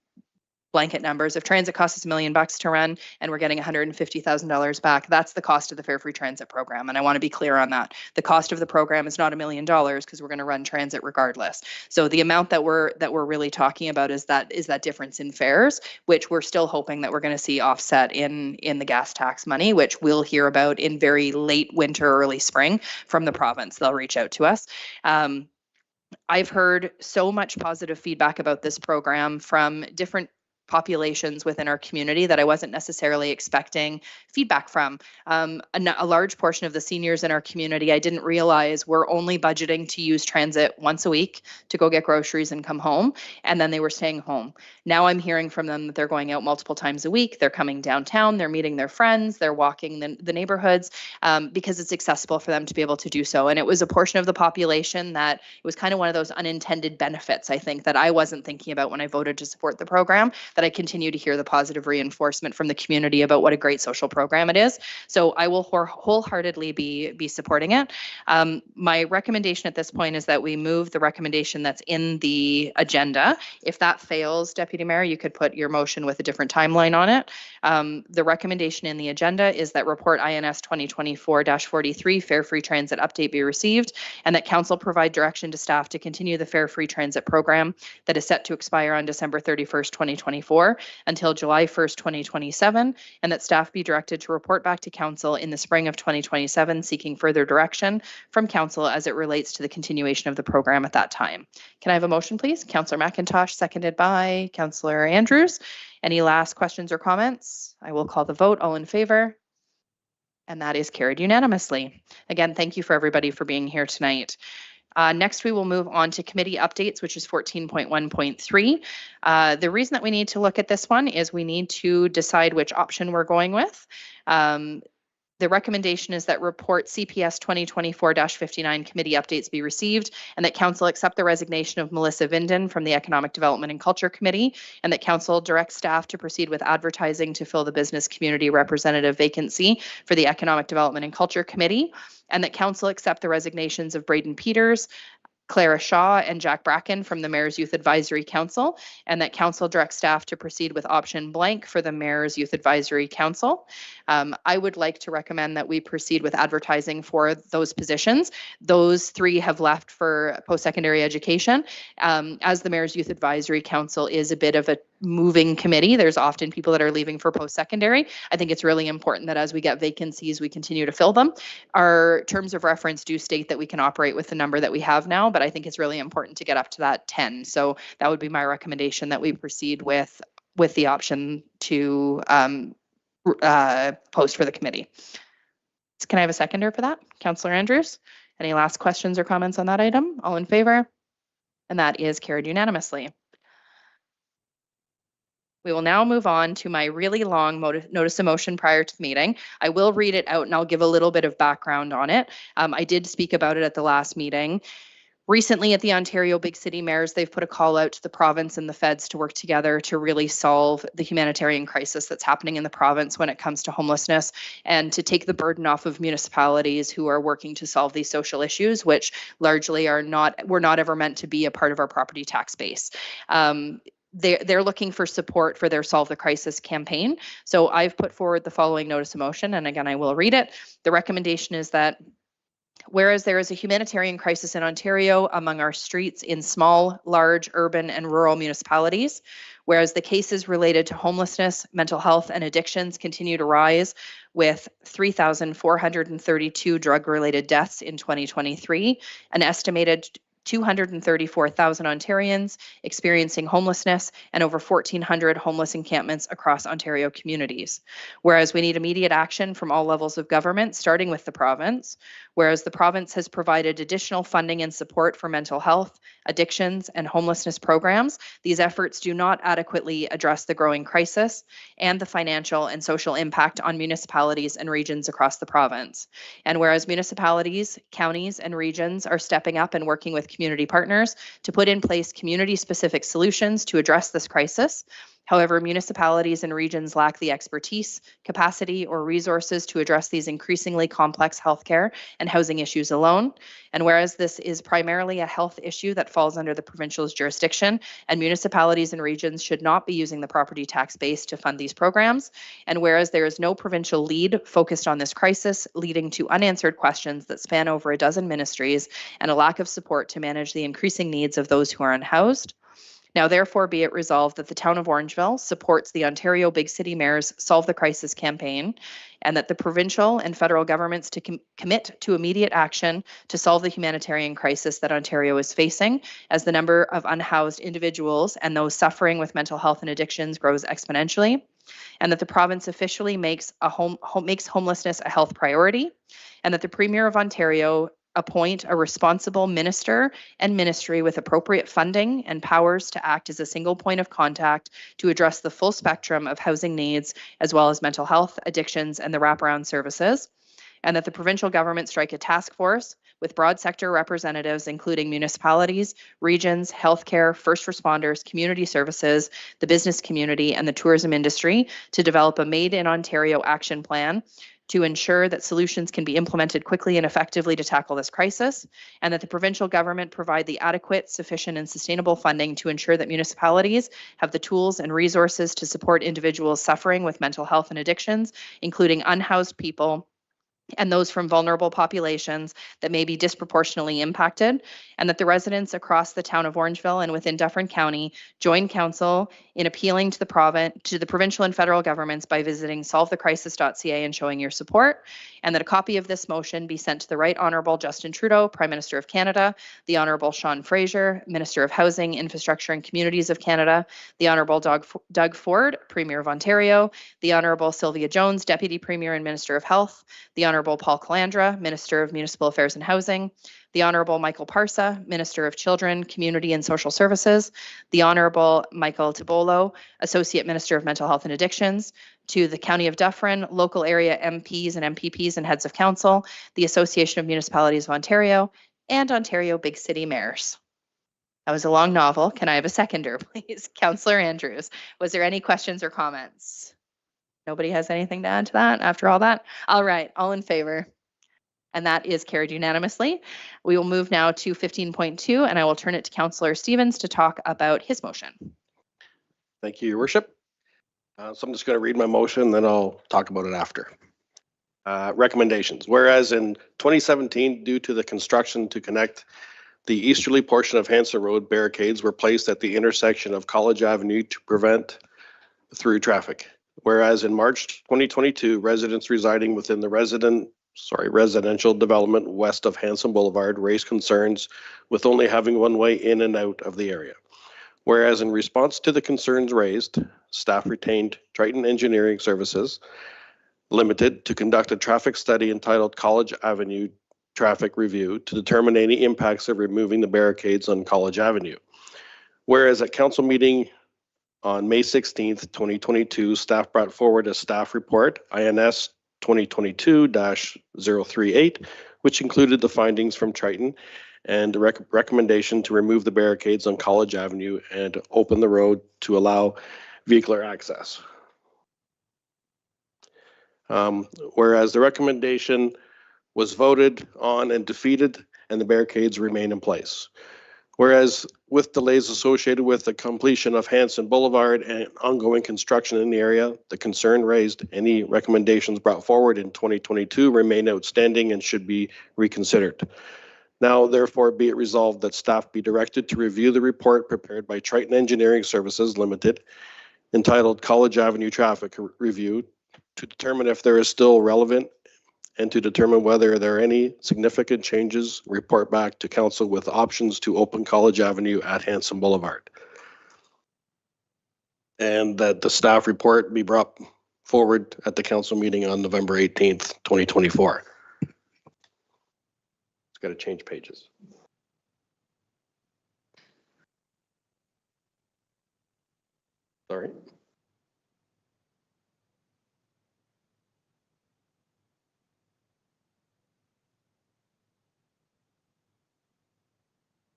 blanket numbers. If transit costs us $1 million to run and we're getting $150,000 back, that's the cost of the Fare Free Transit program. And I want to be clear on that. The cost of the program is not $1 million because we're going to run transit regardless. So the amount that we're really talking about is that difference in fares, which we're still hoping that we're going to see offset in the gas tax money, which we'll hear about in very late winter, early spring from the province. They'll reach out to us. I've heard so much positive feedback about this program from different populations within our community that I wasn't necessarily expecting feedback from. A large portion of the seniors in our community, I didn't realize were only budgeting to use transit once a week to go get groceries and come home, and then they were staying home. Now I'm hearing from them that they're going out multiple times a week, they're coming downtown, they're meeting their friends, they're walking the neighborhoods because it's accessible for them to be able to do so. And it was a portion of the population that it was kind of one of those unintended benefits, I think, that I wasn't thinking about when I voted to support the program, that I continue to hear the positive reinforcement from the community about what a great social program it is. So I will wholeheartedly be supporting it. My recommendation at this point is that we move the recommendation that's in the agenda. If that fails, Deputy Mayor, you could put your motion with a different timeline on it. The recommendation in the agenda is that report INS 2024-43 Fare Free Transit update be received, and that council provide direction to staff to continue the Fare Free Transit program that is set to expire on December 31st, 2025. 2024 until July 1st, 2027, and that staff be directed to report back to council in the spring of 2027, seeking further direction from council as it relates to the continuation of the program at that time. Can I have a motion, please? Councillor McIntosh, seconded by Councillor Andrews. Any last questions or comments? I will call the vote. All in favor? And that is carried unanimously. Again, thank you for everybody for being here tonight. Next, we will move on to committee updates, which is 14.1.3. The reason that we need to look at this one is we need to decide which option we're going with. The recommendation is that report CPS 2024-59 committee updates be received, and that council accept the resignation of Melissa Vinden from the Economic Development and Culture Committee, and that council direct staff to proceed with advertising to fill the business community representative vacancy for the Economic Development and Culture Committee, and that council accept the resignations of Braden Peters, Clara Shaw, and Jack Bracken from the Mayor's Youth Advisory Council, and that council direct staff to proceed with option blank for the Mayor's Youth Advisory Council. I would like to recommend that we proceed with advertising for those positions. Those three have left for post-secondary education. As the Mayor's Youth Advisory Council is a bit of a moving committee, there's often people that are leaving for post-secondary. I think it's really important that as we get vacancies, we continue to fill them. Our terms of reference do state that we can operate with the number that we have now, but I think it's really important to get up to that 10. So that would be my recommendation, that we proceed with the option to post for the committee. Can I have a seconder for that? Councillor Andrews. Any last questions or comments on that item? All in favor? And that is carried unanimously. We will now move on to my really long notice of motion prior to the meeting. I will read it out and I'll give a little bit of background on it. I did speak about it at the last meeting. Recently at the Ontario Big City Mayors, they've put a call out to the province and the feds to work together to really solve the humanitarian crisis that's happening in the province when it comes to homelessness, and to take the burden off of municipalities who are working to solve these social issues, which largely were not ever meant to be a part of our property tax base. They're looking for support for their Solve the Crisis campaign. So I've put forward the following notice of motion, and again, I will read it. The recommendation is that whereas there is a humanitarian crisis in Ontario among our streets in small, large, urban, and rural municipalities, whereas the cases related to homelessness, mental health, and addictions continue to rise, with 3,432 drug-related deaths in 2023, an estimated 234,000 Ontarians experiencing homelessness, and over 1,400 homeless encampments across Ontario communities. Whereas we need immediate action from all levels of government, starting with the province. Whereas the province has provided additional funding and support for mental health, addictions, and homelessness programs, these efforts do not adequately address the growing crisis and the financial and social impact on municipalities and regions across the province. And whereas municipalities, counties, and regions are stepping up and working with community partners to put in place community-specific solutions to address this crisis. However, municipalities and regions lack the expertise, capacity, or resources to address these increasingly complex healthcare and housing issues alone. And whereas this is primarily a health issue that falls under the provincial's jurisdiction, and municipalities and regions should not be using the property tax base to fund these programs, and whereas there is no provincial lead focused on this crisis, leading to unanswered questions that span over a dozen ministries and a lack of support to manage the increasing needs of those who are unhoused. Now, therefore, be it resolved that the town of Orangeville supports the Ontario Big City Mayors Solve the Crisis campaign, and that the provincial and federal governments to commit to immediate action to solve the humanitarian crisis that Ontario is facing, as the number of unhoused individuals and those suffering with mental health and addictions grows exponentially, and that the province officially makes homelessness a health priority, and that the Premier of Ontario appoint a responsible minister and ministry with appropriate funding and powers to act as a single point of contact to address the full spectrum of housing needs, as well as mental health, addictions, and the wraparound services, and that the provincial government strike a task force with broad sector representatives, including municipalities, regions, healthcare, first responders, community services, the business community, and the tourism industry to develop a Made in Ontario action plan to ensure that solutions can be implemented quickly and effectively to tackle this crisis, and that the provincial government provide the adequate, sufficient, and sustainable funding to ensure that municipalities have the tools and resources to support individuals suffering with mental health and addictions, including unhoused people, and those from vulnerable populations that may be disproportionately impacted, and that the residents across the town of Orangeville and within Dufferin County join council in appealing to the provincial and federal governments by visiting solvethecrisis.ca and showing your support, and that a copy of this motion be sent to the Right Honourable Justin Trudeau, Prime Minister of Canada, the Honourable Sean Fraser, Minister of Housing, Infrastructure and Communities of Canada, the Honourable Doug Ford, Premier of Ontario, the Honourable Sylvia Jones, Deputy Premier and Minister of Health, the Honourable Paul Calandra, Minister of Municipal Affairs and Housing, the Honourable Michael Parsa, Minister of Children, Community and Social Services, the Honourable Michael Tibolo, Associate Minister of Mental Health and Addictions, to the County of Dufferin, local area MPs and MPPs and heads of council, the Association of Municipalities of Ontario, and Ontario Big City Mayors. That was a long novel. Can I have a seconder, please? Councillor Andrews. Was there any questions or comments? Nobody has anything to add to that after all that? All right, all in favor? And that is carried unanimously. We will move now to 15.2, and I will turn it to Councillor Stevens to talk about his motion. Thank you, Your Worship. So I'm just going to read my motion, then I'll talk about it after. Recommendations. Whereas in 2017, due to the construction to connect the easterly portion of Hanson Road, barricades were placed at the intersection of College Avenue to prevent through traffic. Whereas in March 2022, residents residing within the residential development west of Hanson Boulevard raised concerns with only having one way in and out of the area. Whereas in response to the concerns raised, staff retained Triton Engineering Services Limited to conduct a traffic study entitled College Avenue Traffic Review to determine any impacts of removing the barricades on College Avenue. Whereas at council meeting on May 16th, 2022, staff brought forward a staff report, INS 2022-038, which included the findings from Triton and the recommendation to remove the barricades on College Avenue and open the road to allow vehicular access. Whereas the recommendation was voted on and defeated and the barricades remain in place. Whereas with delays associated with the completion of Hanson Boulevard and ongoing construction in the area, the concern raised, any recommendations brought forward in 2022 remain outstanding and should be reconsidered. Now, therefore, be it resolved that staff be directed to review the report prepared by Triton Engineering Services Limited, entitled College Avenue Traffic Review, to determine if there is still relevant and to determine whether there are any significant changes, report back to council with options to open College Avenue at Hanson Boulevard. And that the staff report be brought forward at the council meeting on November 18th, 2024. It's got to change pages. Sorry.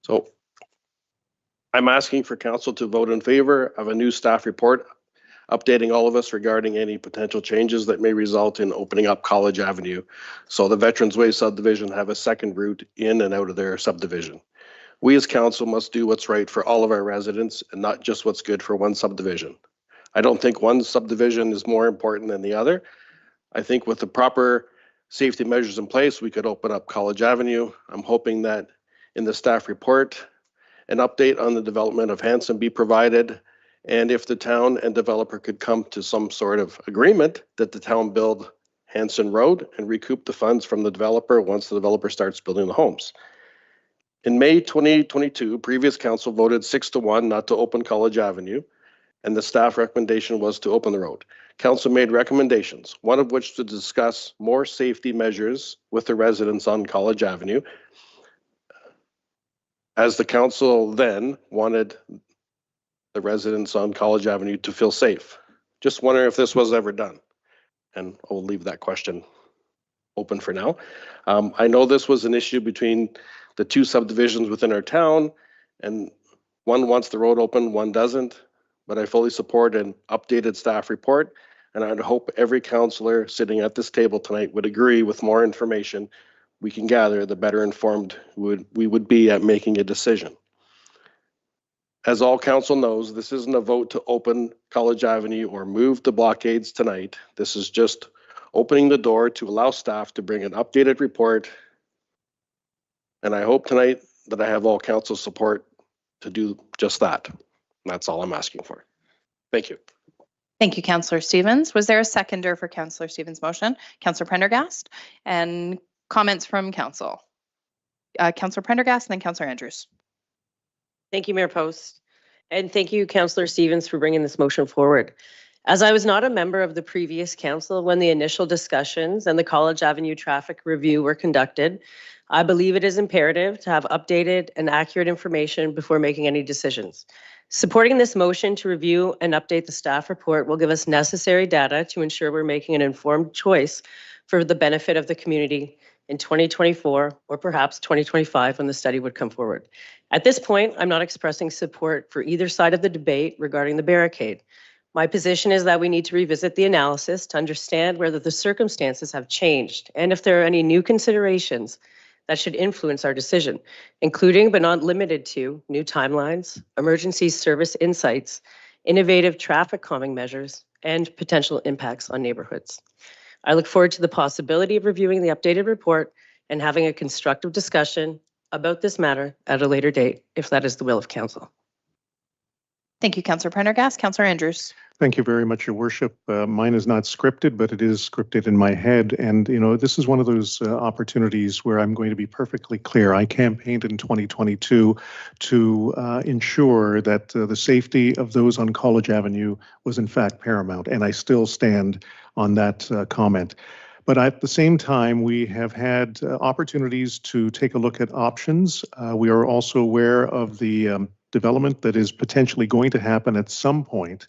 So I'm asking for council to vote in favor of a new staff report, updating all of us regarding any potential changes that may result in opening up College Avenue, so the Veterans Way subdivision have a second route in and out of their subdivision. We as council must do what's right for all of our residents and not just what's good for one subdivision. I don't think one subdivision is more important than the other. I think with the proper safety measures in place, we could open up College Avenue. I'm hoping that in the staff report, an update on the development of Hanson be provided, and if the town and developer could come to some sort of agreement that the town build Hanson Road and recoup the funds from the developer once the developer starts building the homes. In May 2022, previous council voted 6-1 not to open College Avenue, and the staff recommendation was to open the road. Council made recommendations, one of which to discuss more safety measures with the residents on College Avenue, as the council then wanted the residents on College Avenue to feel safe. Just wondering if this was ever done. And I'll leave that question open for now. I know this was an issue between the two subdivisions within our town, and one wants the road open, one doesn't, but I fully support an updated staff report, and I'd hope every councillor sitting at this table tonight would agree with more information we can gather, the better informed we would be at making a decision. As all council knows, this isn't a vote to open College Avenue or move the blockades tonight. This is just opening the door to allow staff to bring an updated report. And I hope tonight that I have all council support to do just that. That's all I'm asking for. Thank you. Thank you, Councillor Stevens. Was there a seconder for Councillor Stevens' motion? Councillor Prendergast, and comments from council. Councillor Prendergast and then Councillor Andrews. Thank you, Mayor Post. And thank you, Councillor Stevens, for bringing this motion forward. As I was not a member of the previous council when the initial discussions and the College Avenue traffic review were conducted, I believe it is imperative to have updated and accurate information before making any decisions. Supporting this motion to review and update the staff report will give us necessary data to ensure we're making an informed choice for the benefit of the community in 2024 or perhaps 2025 when the study would come forward. At this point, I'm not expressing support for either side of the debate regarding the barricade. My position is that we need to revisit the analysis to understand whether the circumstances have changed and if there are any new considerations that should influence our decision, including but not limited to new timelines, emergency service insights, innovative traffic calming measures, and potential impacts on neighborhoods. I look forward to the possibility of reviewing the updated report and having a constructive discussion about this matter at a later date, if that is the will of council. Thank you, Councillor Prendergast. Councillor Andrews. Thank you very much, Your Worship. Mine is not scripted, but it is scripted in my head. And, you know, this is one of those opportunities where I'm going to be perfectly clear. I campaigned in 2022 to ensure that the safety of those on College Avenue was in fact paramount. And I still stand on that comment. But at the same time, we have had opportunities to take a look at options. We are also aware of the development that is potentially going to happen at some point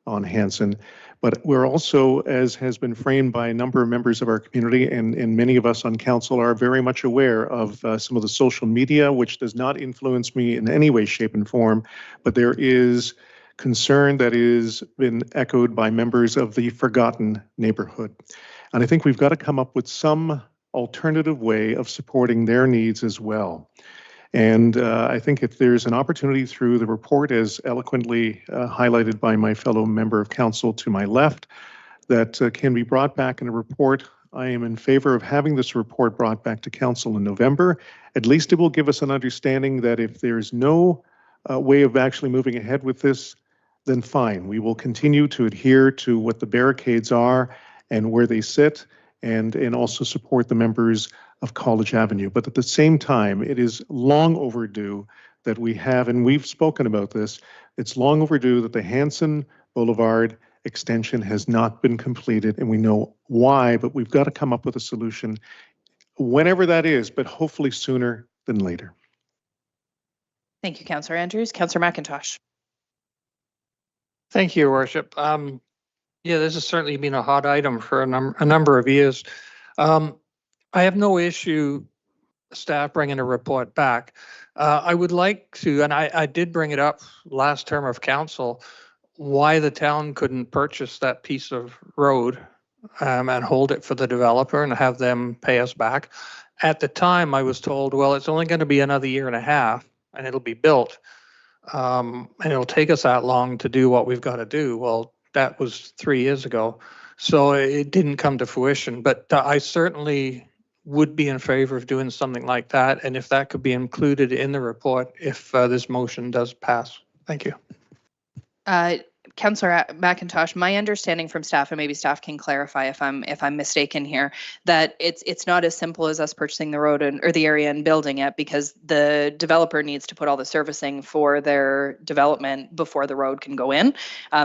on Hanson. But we're also, as has been framed by a number of members of our community, and many of us on council are very much aware of some of the social media, which does not influence me in any way, shape, and form. But there is concern that is been echoed by members of the forgotten neighborhood. And I think we've got to come up with some alternative way of supporting their needs as well. And I think if there's an opportunity through the report, as eloquently highlighted by my fellow member of council to my left, that can be brought back in a report, I am in favor of having this report brought back to council in November. At least it will give us an understanding that if there's no way of actually moving ahead with this, then fine. We will continue to adhere to what the barricades are and where they sit, and also support the members of College Avenue. But at the same time, it is long overdue that we have, and we've spoken about this, it's long overdue that the Hanson Boulevard extension has not been completed, and we know why, but we've got to come up with a solution whenever that is, but hopefully sooner than later. Thank you, Councillor Andrews. Councillor McIntosh. Thank you, Your Worship. Yeah, this has certainly been a hot item for a number of years. I have no issue staff bringing a report back. I would like to, and I did bring it up last term of council, why the town couldn't purchase that piece of road and hold it for the developer and have them pay us back. At the time, I was told, well, it's only going to be another year and a half and it'll be built. And it'll take us that long to do what we've got to do. Well, that was 3 years ago. So it didn't come to fruition, but I certainly would be in favor of doing something like that. And if that could be included in the report, if this motion does pass. Thank you. Councillor McIntosh, my understanding from staff, and maybe staff can clarify if I'm mistaken here, that it's not as simple as us purchasing the road or the area and building it, because the developer needs to put all the servicing for their development before the road can go in.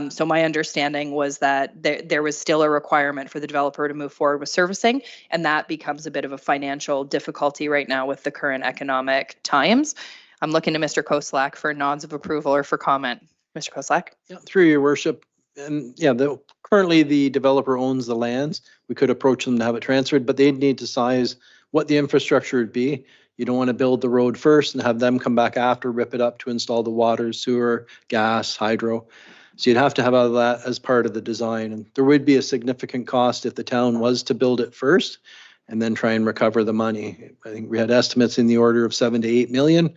So my understanding was that there was still a requirement for the developer to move forward with servicing, and that becomes a bit of a financial difficulty right now with the current economic times. I'm looking to Mr. Koslak for nods of approval or for comment. Mr. Koslak. Yeah, through your worship, and yeah, currently the developer owns the lands. We could approach them to have it transferred, but they'd need to size what the infrastructure would be. You don't want to build the road first and have them come back after, rip it up to install the water, sewer, gas, hydro. So you'd have to have all of that as part of the design. And there would be a significant cost if the town was to build it first and then try and recover the money. I think we had estimates in the order of 7 to 8 million.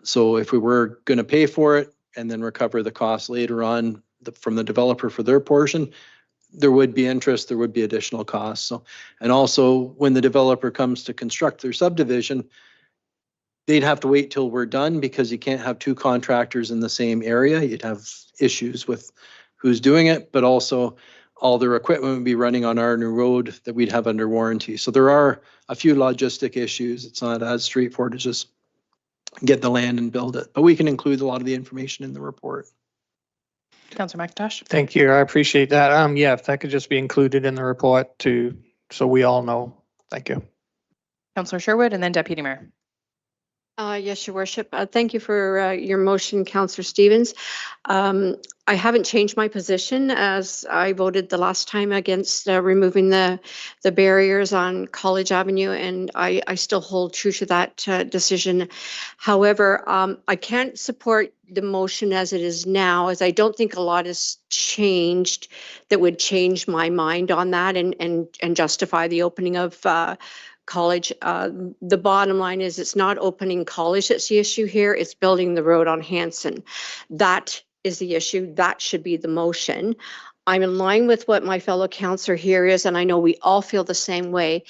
So if we were going to pay for it and then recover the cost later on from the developer for their portion, there would be interest, there would be additional costs. So, and also when the developer comes to construct their subdivision, they'd have to wait till we're done because you can't have two contractors in the same area. You'd have issues with who's doing it, but also all their equipment would be running on our new road that we'd have under warranty. So there are a few logistic issues. It's not as straightforward as just get the land and build it, but we can include a lot of the information in the report. Councillor McIntosh. Thank you. I appreciate that. Yeah, if that could just be included in the report too, so we all know. Thank you. Councillor Sherwood and then Deputy Mayor. Yes, Your Worship. Thank you for your motion, Councillor Stevens. I haven't changed my position as I voted the last time against removing the barriers on College Avenue, and I still hold true to that decision. However, I can't support the motion as it is now, as I don't think a lot has changed that would change my mind on that and justify the opening of College. The bottom line is it's not opening College that's the issue here, it's building the road on Hanson. That is the issue. That should be the motion. I'm in line with what my fellow councillor here is, and I know we all feel the same way.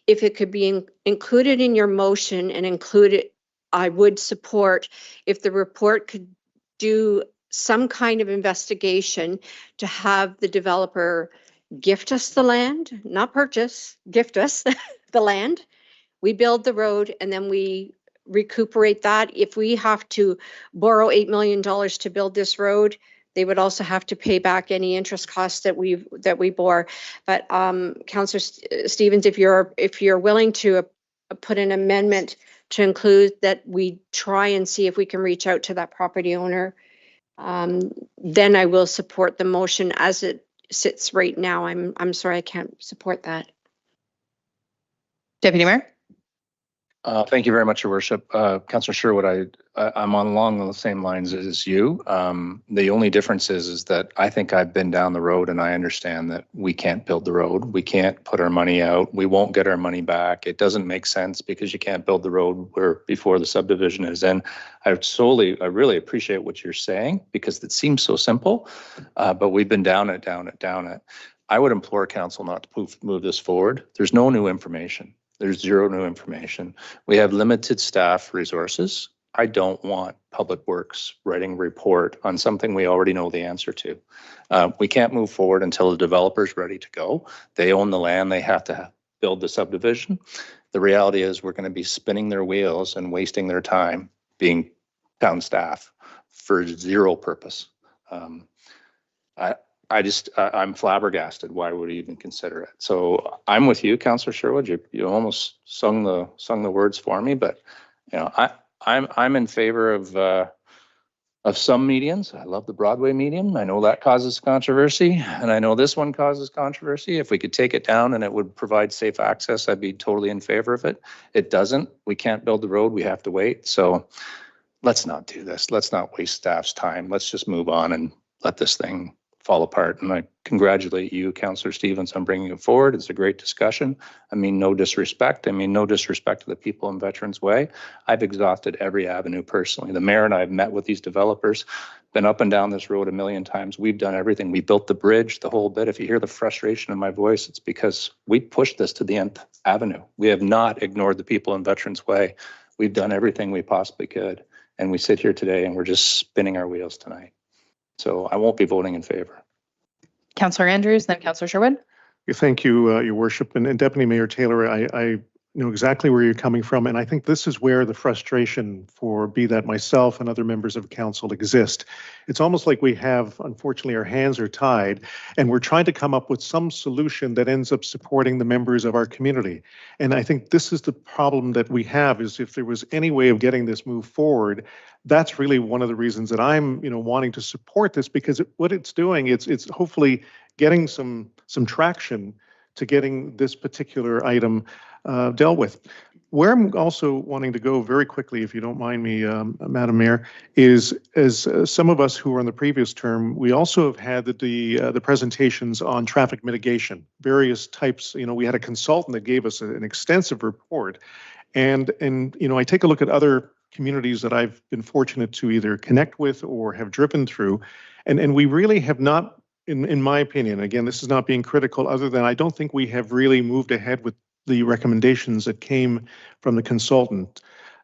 If it could be included in your motion and included, I would support if the report could do some kind of investigation to have the developer gift us the land, not purchase, gift us the land. We build the road and then we recuperate that. If we have to borrow $8 million to build this road, they would also have to pay back any interest costs that we bore. But Councillor Stevens, if you're willing to put an amendment to include that we try and see if we can reach out to that property owner, then I will support the motion as it sits right now. I'm sorry, I can't support that. Deputy Mayor. Thank you very much, Your Worship. Councillor Sherwood, I'm along the same lines as you. The only difference is that I think I've been down the road and I understand that we can't build the road. We can't put our money out. We won't get our money back. It doesn't make sense because you can't build the road before the subdivision is in. I really appreciate what you're saying because it seems so simple, but we've been down it. I would implore council not to move this forward. There's no new information. There's zero new information. We have limited staff resources. I don't want Public Works writing a report on something we already know the answer to. We can't move forward until the developer's ready to go. They own the land. They have to build the subdivision. The reality is we're going to be spinning their wheels and wasting their time being town staff for zero purpose. I'm flabbergasted. Why would we even consider it? So I'm with you, Councillor Sherwood. You almost sung the words for me, but you know, I'm in favor of some medians. I love the Broadway median. I know that causes controversy, and I know this one causes controversy. If we could take it down and it would provide safe access, I'd be totally in favor of it. It doesn't. We can't build the road. We have to wait. So let's not do this. Let's not waste staff's time. Let's just move on and let this thing fall apart. And I congratulate you, Councillor Stevens, on bringing it forward. It's a great discussion. I mean, no disrespect. I mean, no disrespect to the people in Veterans Way. I've exhausted every avenue personally. The mayor and I have met with these developers, been up and down this road a million times. We've done everything. We built the bridge, the whole bit. If you hear the frustration in my voice, it's because we pushed this to the nth avenue. We have not ignored the people in Veterans Way. We've done everything we possibly could. And we sit here today and we're just spinning our wheels tonight. So I won't be voting in favor. Councillor Andrews, then Councillor Sherwood. Thank you, Your Worship. And Deputy Mayor Taylor, I know exactly where you're coming from. And I think this is where the frustration for be that myself and other members of council exist. It's almost like we have, unfortunately, our hands are tied and we're trying to come up with some solution that ends up supporting the members of our community. And I think this is the problem that we have, is if there was any way of getting this move forward, that's really one of the reasons that I'm, wanting to support this, because what it's doing, it's hopefully getting some traction to getting this particular item dealt with. Where I'm also wanting to go very quickly, if you don't mind me, Madam Mayor, is as some of us who were in the previous term, we also have had the presentations on traffic mitigation, various types. We had a consultant that gave us an extensive report, and I take a look at other communities that I've been fortunate to either connect with or have driven through, and we really have not in my opinion, again, this is not being critical, other than I don't think we have really moved ahead with the recommendations that came from the consultant.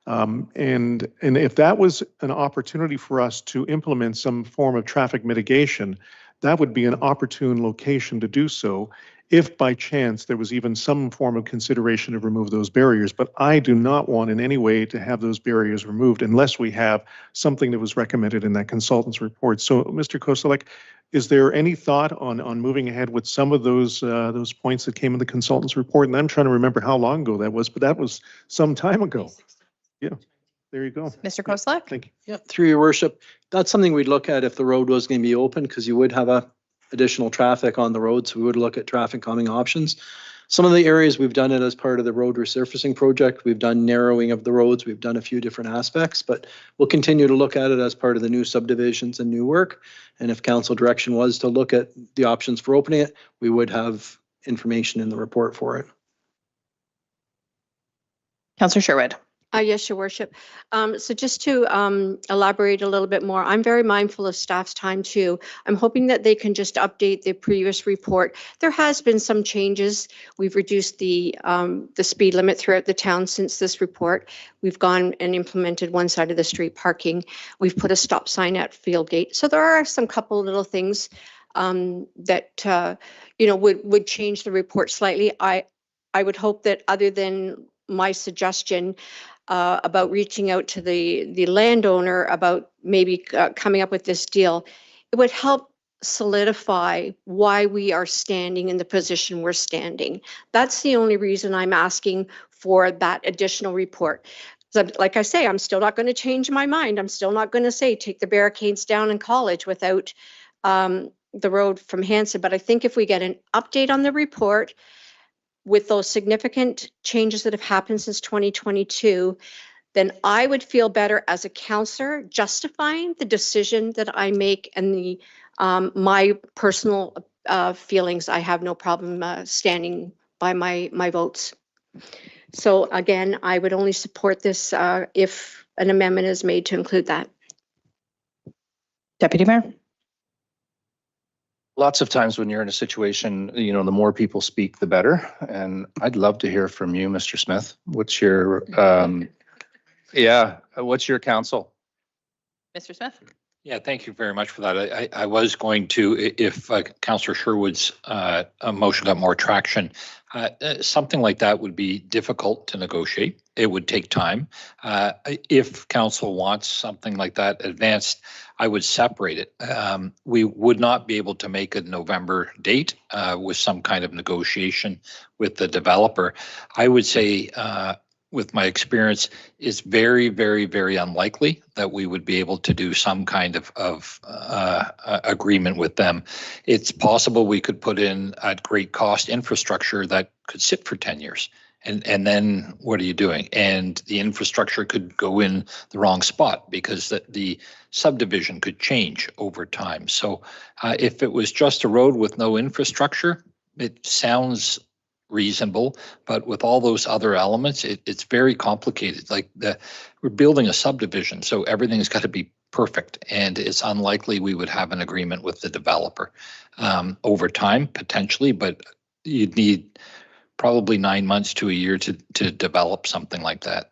And if that was an opportunity for us to implement some form of traffic mitigation, that would be an opportune location to do so, if by chance there was even some form of consideration to remove those barriers. But I do not want in any way to have those barriers removed unless we have something that was recommended in that consultant's report. So, Mr. Koselleck, is there any thought on moving ahead with some of those points that came in the consultant's report? And I'm trying to remember how long ago that was, but that was some time ago. Yeah, there you go. Mr. Koselleck? Thank you. Yeah, through your worship, that's something we'd look at if the road was going to be open, because you would have additional traffic on the road. So we would look at traffic calming options. Some of the areas we've done it as part of the road resurfacing project. We've done narrowing of the roads. We've done a few different aspects, but we'll continue to look at it as part of the new subdivisions and new work. And if council direction was to look at the options for opening it, we would have information in the report for it. Councillor Sherwood. Yes, Your Worship. So just to elaborate a little bit more, I'm very mindful of staff's time too. I'm hoping that they can just update the previous report. There has been some changes. We've reduced the speed limit throughout the town since this report. We've gone and implemented one side of the street parking. We've put a stop sign at Fieldgate. So there are some couple little things that would change the report slightly. I would hope that, other than my suggestion about reaching out to the landowner about maybe coming up with this deal, it would help solidify why we are standing in the position we're standing. That's the only reason I'm asking for that additional report. So, like I say, I'm still not going to change my mind. I'm still not going to say take the barricades down in College without the road from Hanson. But I think if we get an update on the report, with those significant changes that have happened since 2022, then I would feel better as a councillor justifying the decision that I make, and the my personal feelings. I have no problem standing by my votes. So again, I would only support this if an amendment is made to include that. Deputy Mayor. Lots of times when you're in a situation, the more people speak, the better. And I'd love to hear from you, Mr. Smith. What's your, what's your counsel? Mr. Smith? Yeah, thank you very much for that. I was going to, if Councillor Sherwood's motion got more traction, something like that would be difficult to negotiate. It would take time. If council wants something like that advanced, I would separate it. We would not be able to make a November date with some kind of negotiation with the developer. I would say, with my experience, it's very, very, very unlikely that we would be able to do some kind of agreement with them. It's possible we could put in at great cost infrastructure that could sit for 10 years. And then what are you doing? And the infrastructure could go in the wrong spot because the subdivision could change over time. So if it was just a road with no infrastructure, it sounds reasonable, but with all those other elements, it's very complicated. Like we're building a subdivision, so everything's got to be perfect, and it's unlikely we would have an agreement with the developer over time, potentially, but you'd need probably 9 months to a year to develop something like that.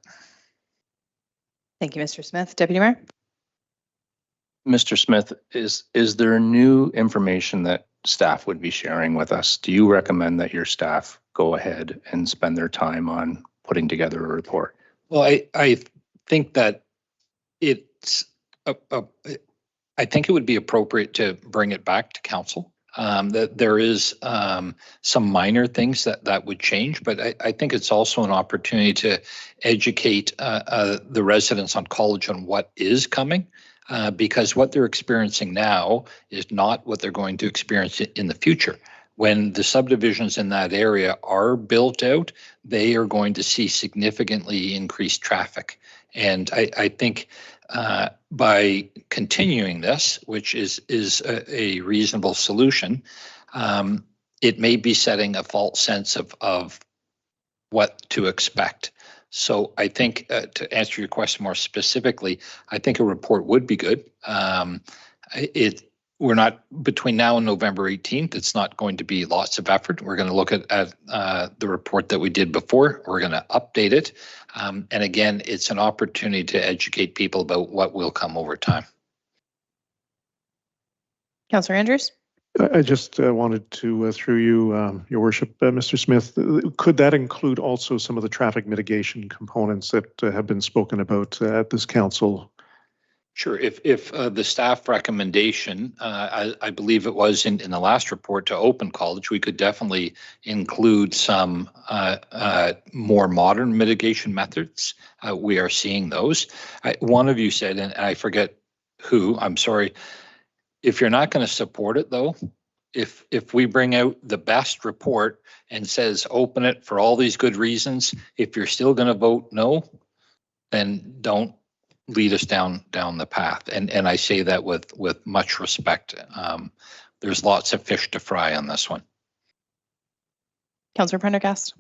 Thank you, Mr. Smith. Deputy Mayor? Mr. Smith, is there new information that staff would be sharing with us? Do you recommend that your staff go ahead and spend their time on putting together a report? Well, I think that it's I think it would be appropriate to bring it back to council. That there is some minor things that would change, but I think it's also an opportunity to educate the residents on College on what is coming. Because what they're experiencing now is not what they're going to experience in the future. When the subdivisions in that area are built out, they are going to see significantly increased traffic. And I think by continuing this, which is a reasonable solution, it may be setting a false sense of what to expect. So I think to answer your question more specifically, I think a report would be good. we're not, between now and November 18th, it's not going to be lots of effort. We're going to look at the report that we did before. We're going to update it. And again, it's an opportunity to educate people about what will come over time. Councillor Andrews? I just wanted to, through you, Your Worship, Mr. Smith, could that include also some of the traffic mitigation components that have been spoken about at this council? Sure. If the staff recommendation, I believe it was in the last report to open college, we could definitely include some more modern mitigation methods. We are seeing those. One of you said, and I forget who, I'm sorry, if you're not going to support it though, if we bring out the best report and says open it for all these good reasons, if you're still going to vote no, then don't lead us down the path. And I say that with much respect. There's lots of fish to fry on this one. Councillor Prendergast?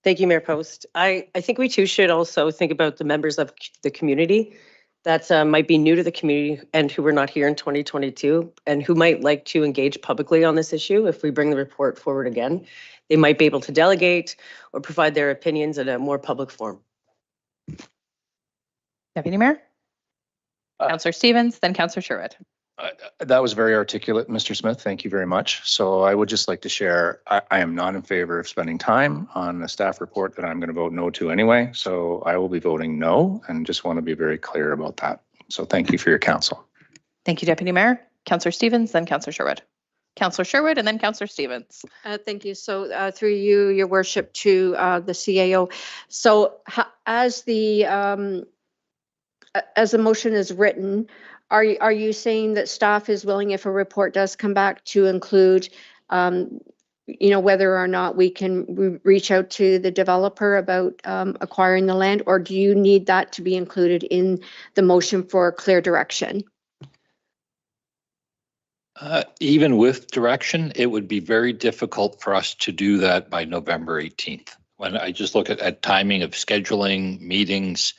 Thank you, Mayor Post. I think we too should also think about the members of the community that might be new to the community and who were not here in 2022 and who might like to engage publicly on this issue. If we bring the report forward again, they might be able to delegate or provide their opinions in a more public forum. Deputy Mayor? Councillor Stevens, then Councillor Sherwood. That was very articulate, Mr. Smith. Thank you very much. So I would just like to share, I am not in favor of spending time on a staff report that I'm going to vote no to anyway. So I will be voting no, and just want to be very clear about that. So thank you for your counsel. Thank you, Deputy Mayor. Councillor Stevens, then Councillor Sherwood. Councillor Sherwood and then Councillor Stevens. Thank you. So through you, Your Worship, to the CAO. So as the motion is written, are you saying that staff is willing, if a report does come back, to include, whether or not we can reach out to the developer about acquiring the land, or do you need that to be included in the motion for clear direction? Even with direction, it would be very difficult for us to do that by November 18th. When I just look at timing of scheduling meetings,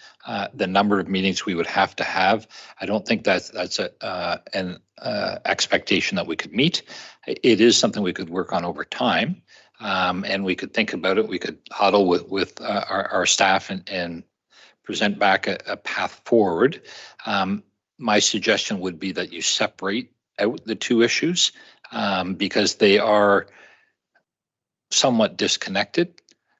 the number of meetings we would have to have, I don't think that's an expectation that we could meet. It is something we could work on over time, and we could think about it. We could huddle with our staff and present back a path forward. My suggestion would be that you separate out the two issues because they are somewhat disconnected.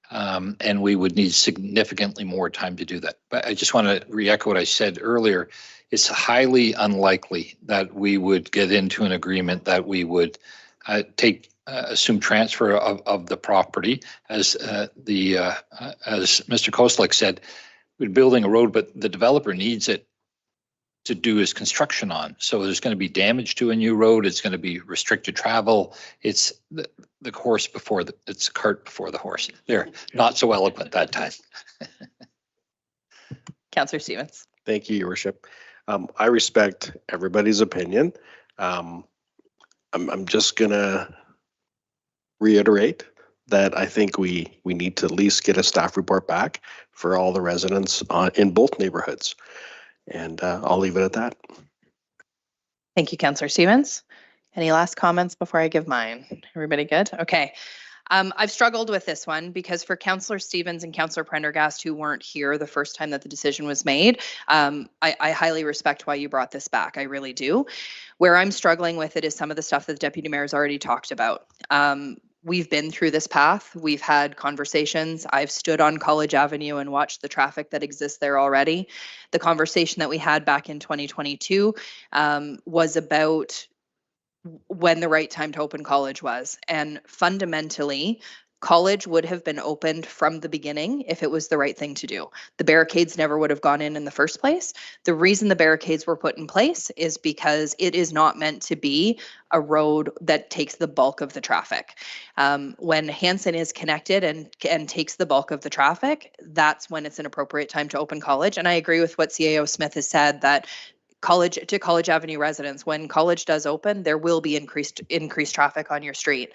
And we would need significantly more time to do that. But I just want to re-echo what I said earlier. It's highly unlikely that we would get into an agreement that we would assume transfer of the property, as Mr. Koslik said. We're building a road, but the developer needs it to do his construction on. So there's going to be damage to a new road. It's going to be restricted travel. It's the horse before it's the cart before the horse. They're not so eloquent that time. Councillor Stevens. Thank you, Your Worship. I respect everybody's opinion. I'm just gonna reiterate that I think we need to at least get a staff report back for all the residents in both neighborhoods. And I'll leave it at that. Thank you, Councillor Stevens. Any last comments before I give mine? Everybody good? Okay. I've struggled with this one because for Councillor Stevens and Councillor Prendergast, who weren't here the first time that the decision was made, I highly respect why you brought this back. I really do. Where I'm struggling with it is some of the stuff that the Deputy Mayor's already talked about. We've been through this path. We've had conversations. I've stood on College Avenue and watched the traffic that exists there already. The conversation that we had back in 2022 was about when the right time to open college was. And fundamentally, college would have been opened from the beginning if it was the right thing to do. The barricades never would have gone in the first place. The reason the barricades were put in place is because it is not meant to be a road that takes the bulk of the traffic. When Hanson is connected and takes the bulk of the traffic, that's when it's an appropriate time to open college. And I agree with what CAO Smith has said, that College Avenue residents, when college does open, there will be increased traffic on your street.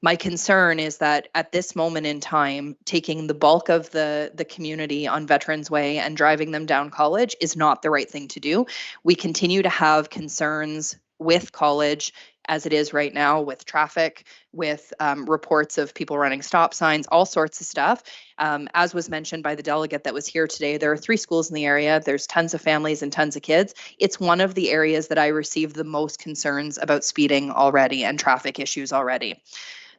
My concern is that at this moment in time, taking the bulk of the community on Veterans Way and driving them down College is not the right thing to do. We continue to have concerns with College as it is right now, with traffic, with reports of people running stop signs, all sorts of stuff. As was mentioned by the delegate that was here today, there are 3 schools in the area. There's tons of families and tons of kids. It's one of the areas that I receive the most concerns about speeding already and traffic issues already.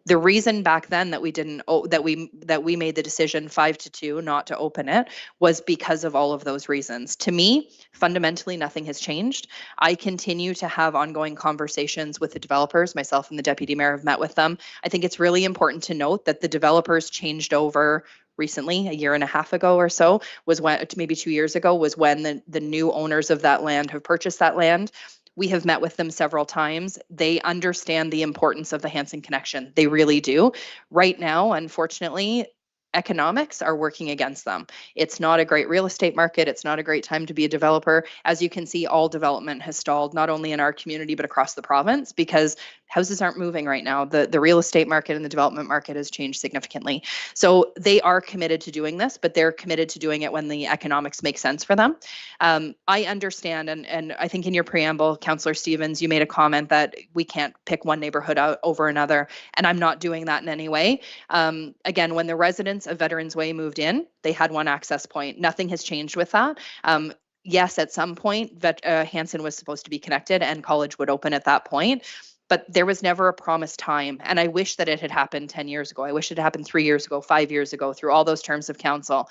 The reason back then that we didn't that we made the decision 5-2 not to open it was because of all of those reasons. To me, fundamentally nothing has changed. I continue to have ongoing conversations with the developers. Myself and the deputy mayor have met with them. I think it's really important to note that the developers changed over recently, a year and a half ago or so, was when, maybe 2 years ago, was when the new owners of that land have purchased that land. We have met with them several times. They understand the importance of the Hansen connection. They really do. Right now, unfortunately, economics are working against them. It's not a great real estate market. It's not a great time to be a developer. As you can see, all development has stalled, not only in our community, but across the province, because houses aren't moving right now. The real estate market and the development market has changed significantly. So they are committed to doing this, but they're committed to doing it when the economics make sense for them. I understand, and I think in your preamble, Councillor Stevens, you made a comment that we can't pick one neighborhood out over another, and I'm not doing that in any way. Again, when the residents of Veterans Way moved in, they had one access point. Nothing has changed with that. Yes, at some point, Hansen was supposed to be connected and College would open at that point, but there was never a promised time. And I wish that it had happened 10 years ago. I wish it had happened 3 years ago, 5 years ago, through all those terms of council.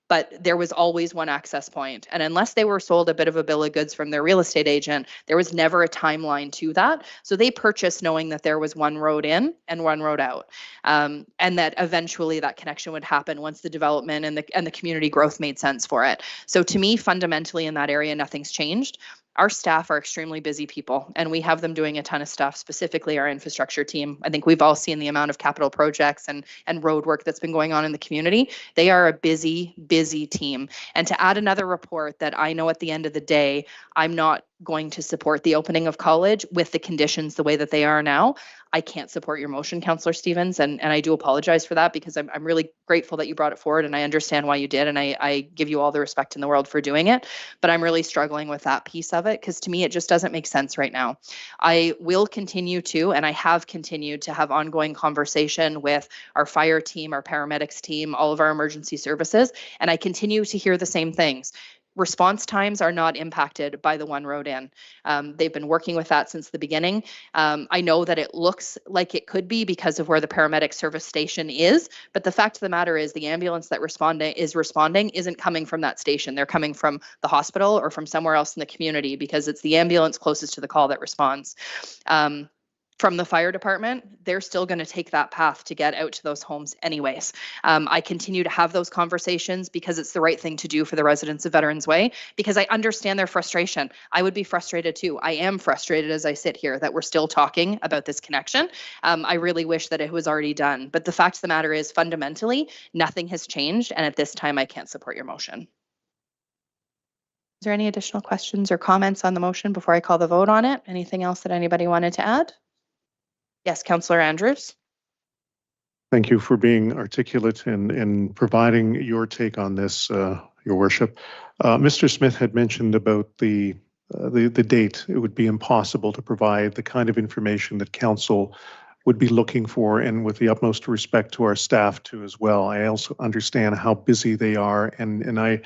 But there was always one access point. And unless they were sold a bit of a bill of goods from their real estate agent, there was never a timeline to that. So they purchased knowing that there was one road in and one road out. And that eventually that connection would happen once the development and the community growth made sense for it. So to me, fundamentally in that area, nothing's changed. Our staff are extremely busy people, and we have them doing a ton of stuff, specifically our infrastructure team. I think we've all seen the amount of capital projects and road work that's been going on in the community. They are a busy, busy team. And to add another report that I know at the end of the day, I'm not going to support the opening of College with the conditions the way that they are now, I can't support your motion, Councillor Stevens, and I do apologize for that, because I'm really grateful that you brought it forward, and I understand why you did, and I give you all the respect in the world for doing it, but I'm really struggling with that piece of it, because to me it just doesn't make sense right now. I will continue to, and I have continued to have ongoing conversation with our fire team, our paramedics team, all of our emergency services, and I continue to hear the same things. Response times are not impacted by the one road in. They've been working with that since the beginning. I know that it looks like it could be because of where the paramedic service station is, but the fact of the matter is the ambulance that is responding isn't coming from that station. They're coming from the hospital or from somewhere else in the community, because it's the ambulance closest to the call that responds. From the fire department, they're still going to take that path to get out to those homes anyways. I continue to have those conversations because it's the right thing to do for the residents of Veterans Way, because I understand their frustration. I would be frustrated too. I am frustrated as I sit here that we're still talking about this connection. I really wish that it was already done. But the fact of the matter is, fundamentally, nothing has changed. And at this time, I can't support your motion. Is there any additional questions or comments on the motion before I call the vote on it? Anything else that anybody wanted to add? Yes, Councillor Andrews. Thank you for being articulate and providing your take on this, Your Worship. Mr. Smith had mentioned about the date. It would be impossible to provide the kind of information that Council would be looking for, and with the utmost respect to our staff too as well. I also understand how busy they are, and I,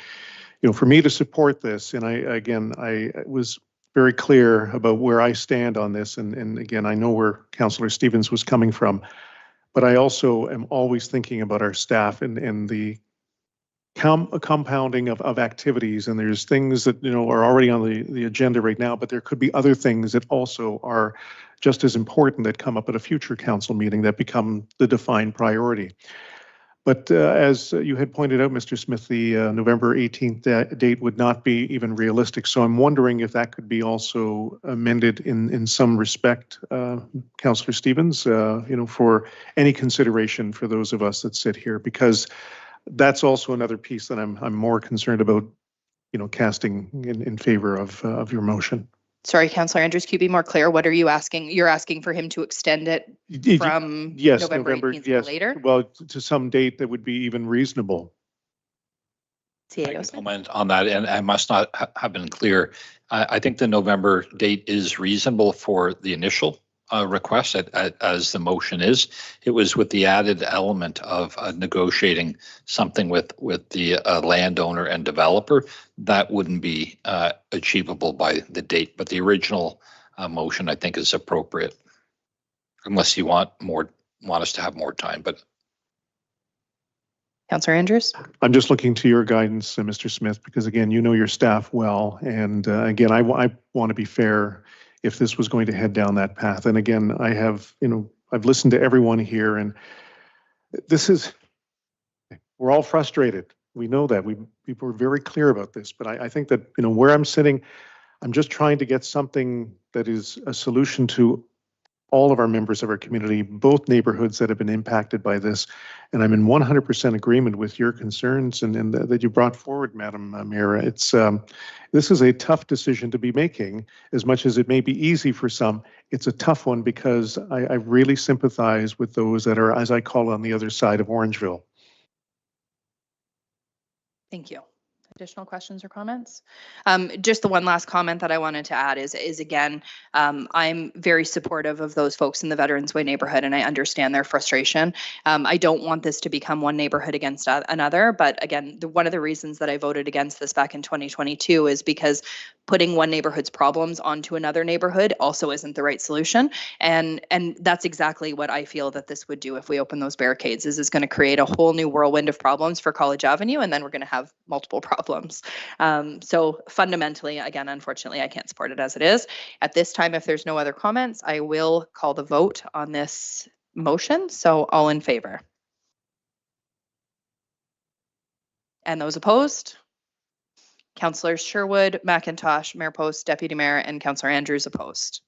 for me to support this, and I was very clear about where I stand on this. And again, I know where Councillor Stevens was coming from, but I also am always thinking about our staff and the compounding of activities. And there's things that, are already on the agenda right now, but there could be other things that also are just as important that come up at a future council meeting that become the defined priority. But as you had pointed out, Mr. Smith, the November 18th date would not be even realistic. So I'm wondering if that could be also amended in some respect, Councillor Stevens, for any consideration for those of us that sit here, because that's also another piece that I'm more concerned about, casting in favor of your motion. Sorry, Councillor Andrews, can you be more clear? What are you asking? You're asking for him to extend it from Yes, November November, 18th to yes. later? Well, to some date that would be even reasonable. CA I can Osman? comment on that, and I must not have been clear. I think the November date is reasonable for the initial request as the motion is. It was with the added element of negotiating something with the landowner and developer that wouldn't be achievable by the date, but the original motion I think is appropriate, unless you want us to have more time. But Councillor Andrews? I'm just looking to your guidance, Mr. Smith, because again, you know your staff well. And again, I want to be fair if this was going to head down that path. And again, I have, I've listened to everyone here, and we're all frustrated. We know that. People are very clear about this, but I think that, where I'm sitting, I'm just trying to get something that is a solution to all of our members of our community, both neighborhoods that have been impacted by this. And I'm in 100% agreement with your concerns and that you brought forward, Madam Mayor. This is a tough decision to be making. As much as it may be easy for some, it's a tough one because I really sympathize with those that are, as I call, on the other side of Orangeville. Thank you. Additional questions or comments? Just the one last comment that I wanted to add is again, I'm very supportive of those folks in the Veterans Way neighborhood, and I understand their frustration. I don't want this to become one neighborhood against another, but again, one of the reasons that I voted against this back in 2022 is because putting one neighborhood's problems onto another neighborhood also isn't the right solution. And that's exactly what I feel that this would do if we open those barricades. Is it's going to create a whole new whirlwind of problems for College Avenue, and then we're going to have multiple problems. So fundamentally, again, unfortunately, I can't support it as it is. At this time, if there's no other comments, I will call the vote on this motion. So all in favor? And those opposed? Councillors Sherwood, McIntosh, Mayor Post, Deputy Mayor, and Councillor Andrews opposed.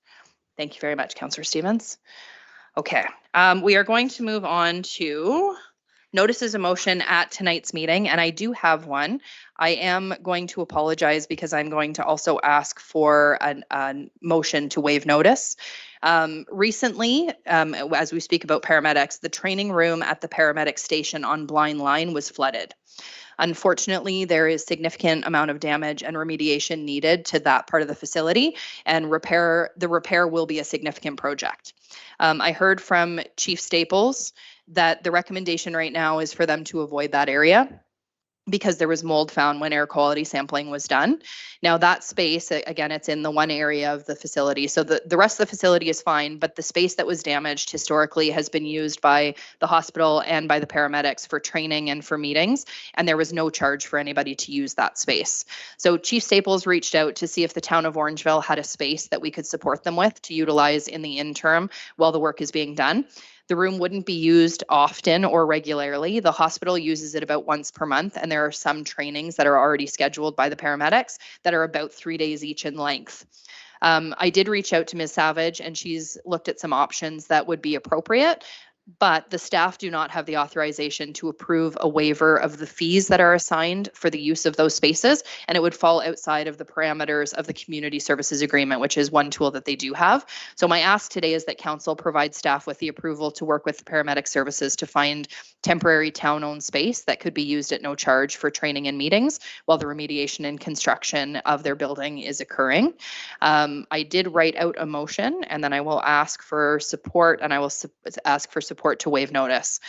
Thank you very much, Councillor Stevens. Okay, we are going to move on to notices of motion at tonight's meeting, and I do have one. I am going to apologize because I'm going to also ask for a motion to waive notice. Recently, as we speak about paramedics, the training room at the paramedic station on Blind Line was flooded. Unfortunately, there is significant amount of damage and remediation needed to that part of the facility, and the repair will be a significant project. I heard from Chief Staples that the recommendation right now is for them to avoid that area because there was mold found when air quality sampling was done. Now that space, again, it's in the one area of the facility. So the rest of the facility is fine, but the space that was damaged historically has been used by the hospital and by the paramedics for training and for meetings, and there was no charge for anybody to use that space. So Chief Staples reached out to see if the town of Orangeville had a space that we could support them with to utilize in the interim while the work is being done. The room wouldn't be used often or regularly. The hospital uses it about once per month, and there are some trainings that are already scheduled by the paramedics that are about 3 days each in length. I did reach out to Ms. Savage, and she's looked at some options that would be appropriate, but the staff do not have the authorization to approve a waiver of the fees that are assigned for the use of those spaces, and it would fall outside of the parameters of the community services agreement, which is one tool that they do have. So my ask today is that council provide staff with the approval to work with the paramedic services to find temporary town-owned space that could be used at no charge for training and meetings while the remediation and construction of their building is occurring. I did write out a motion, and then I will ask for support, and I will ask for support to waive notice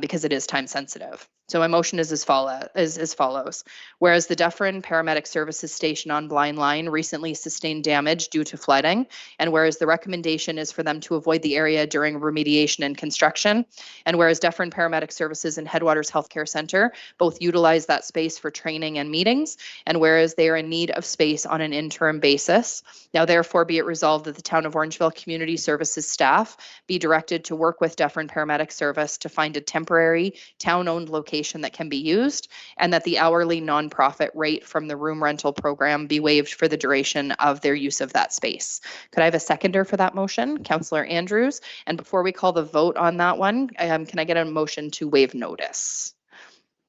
because it is time sensitive. So my motion is as follows. Whereas the Dufferin Paramedic Services Station on Blind Line recently sustained damage due to flooding, and whereas the recommendation is for them to avoid the area during remediation and construction, and whereas Dufferin Paramedic Services and Headwaters Healthcare Center both utilize that space for training and meetings, and whereas they are in need of space on an interim basis, now therefore be it resolved that the Town of Orangeville Community Services staff be directed to work with Dufferin Paramedic Service to find a temporary town-owned location that can be used, and that the hourly nonprofit rate from the room rental program be waived for the duration of their use of that space. Could I have a seconder for that motion? Councillor Andrews. And before we call the vote on that one, can I get a motion to waive notice?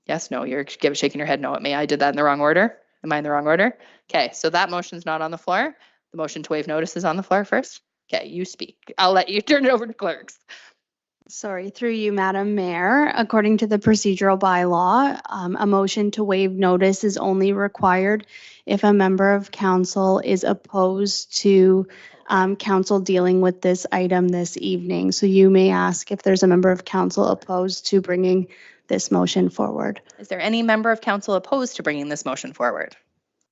Yes, no, you're shaking your head no at me. I did that in the wrong order. Am I in the wrong order? Okay, so that motion's not on the floor. The motion to waive notice is on the floor first. Okay, you speak. I'll let you turn it over to clerks. Sorry, through you, Madam Mayor. According to the procedural bylaw, a motion to waive notice is only required if a member of council is opposed to council dealing with this item this evening. So you may ask if there's a member of council opposed to bringing this motion forward. Is there any member of council opposed to bringing this motion forward?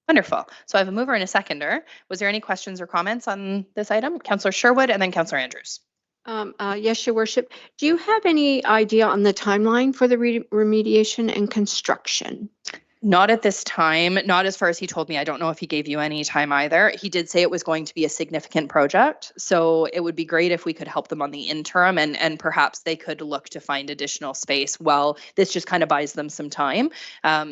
Wonderful. So I have a mover and a seconder. Was there any questions or comments on this item? Councillor Sherwood and then Councillor Andrews. Yes, Your Worship. Do you have any idea on the timeline for the remediation and construction? Not at this time, not as far as he told me. I don't know if he gave you any time either. He did say it was going to be a significant project. So it would be great if we could help them on the interim and perhaps they could look to find additional space. Well, this just kind of buys them some time.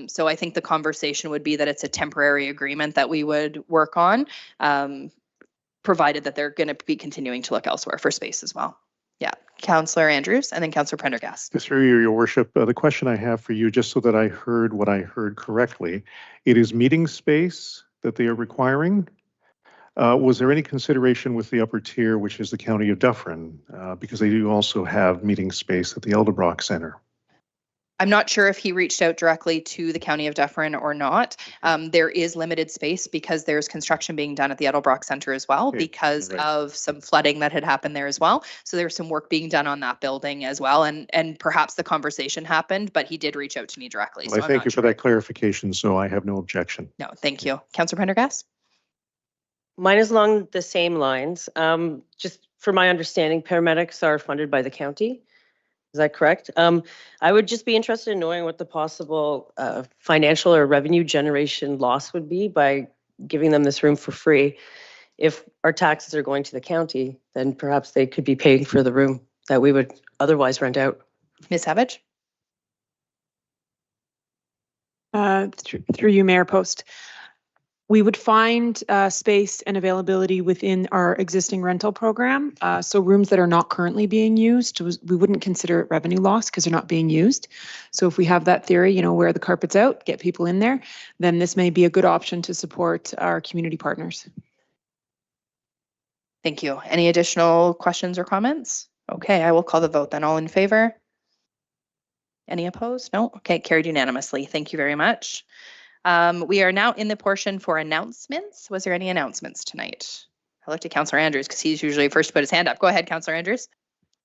So I think the conversation would be that it's a temporary agreement that we would work on, provided that they're going to be continuing to look elsewhere for space as well. Yeah, Councillor Andrews and then Councillor Prendergast. Through you, Your Worship, the question I have for you, just so that I heard what I heard correctly, it is meeting space that they are requiring. Was there any consideration with the upper tier, which is the County of Dufferin, because they do also have meeting space at the Elderbrock Centre? I'm not sure if he reached out directly to the County of Dufferin or not. There is limited space because there's construction being done at the Edelbrock Centre as well because of some flooding that had happened there as well. So there's some work being done on that building as well. And perhaps the conversation happened, but he did reach out to me directly. Well, so I thank you for that clarification, so I have no objection. No, thank you. Councillor Prendergast? Mine is along the same lines. Just for my understanding, paramedics are funded by the county. Is that correct? I would just be interested in knowing what the possible financial or revenue generation loss would be by giving them this room for free. If our taxes are going to the county, then perhaps they could be paying for the room that we would otherwise rent out. Ms. Savage? Through you, Mayor Post. We would find space and availability within our existing rental program. So rooms that are not currently being used, we wouldn't consider it revenue loss because they're not being used. So if we have that theory, you know, wear the carpets out, get people in there, then this may be a good option to support our community partners. Thank you. Any additional questions or comments? Okay, I will call the vote then. All in favor? Any opposed? No? Okay, carried unanimously. Thank you very much. We are now in the portion for announcements. Was there any announcements tonight? I looked at Councillor Andrews because he's usually first to put his hand up. Go ahead, Councillor Andrews.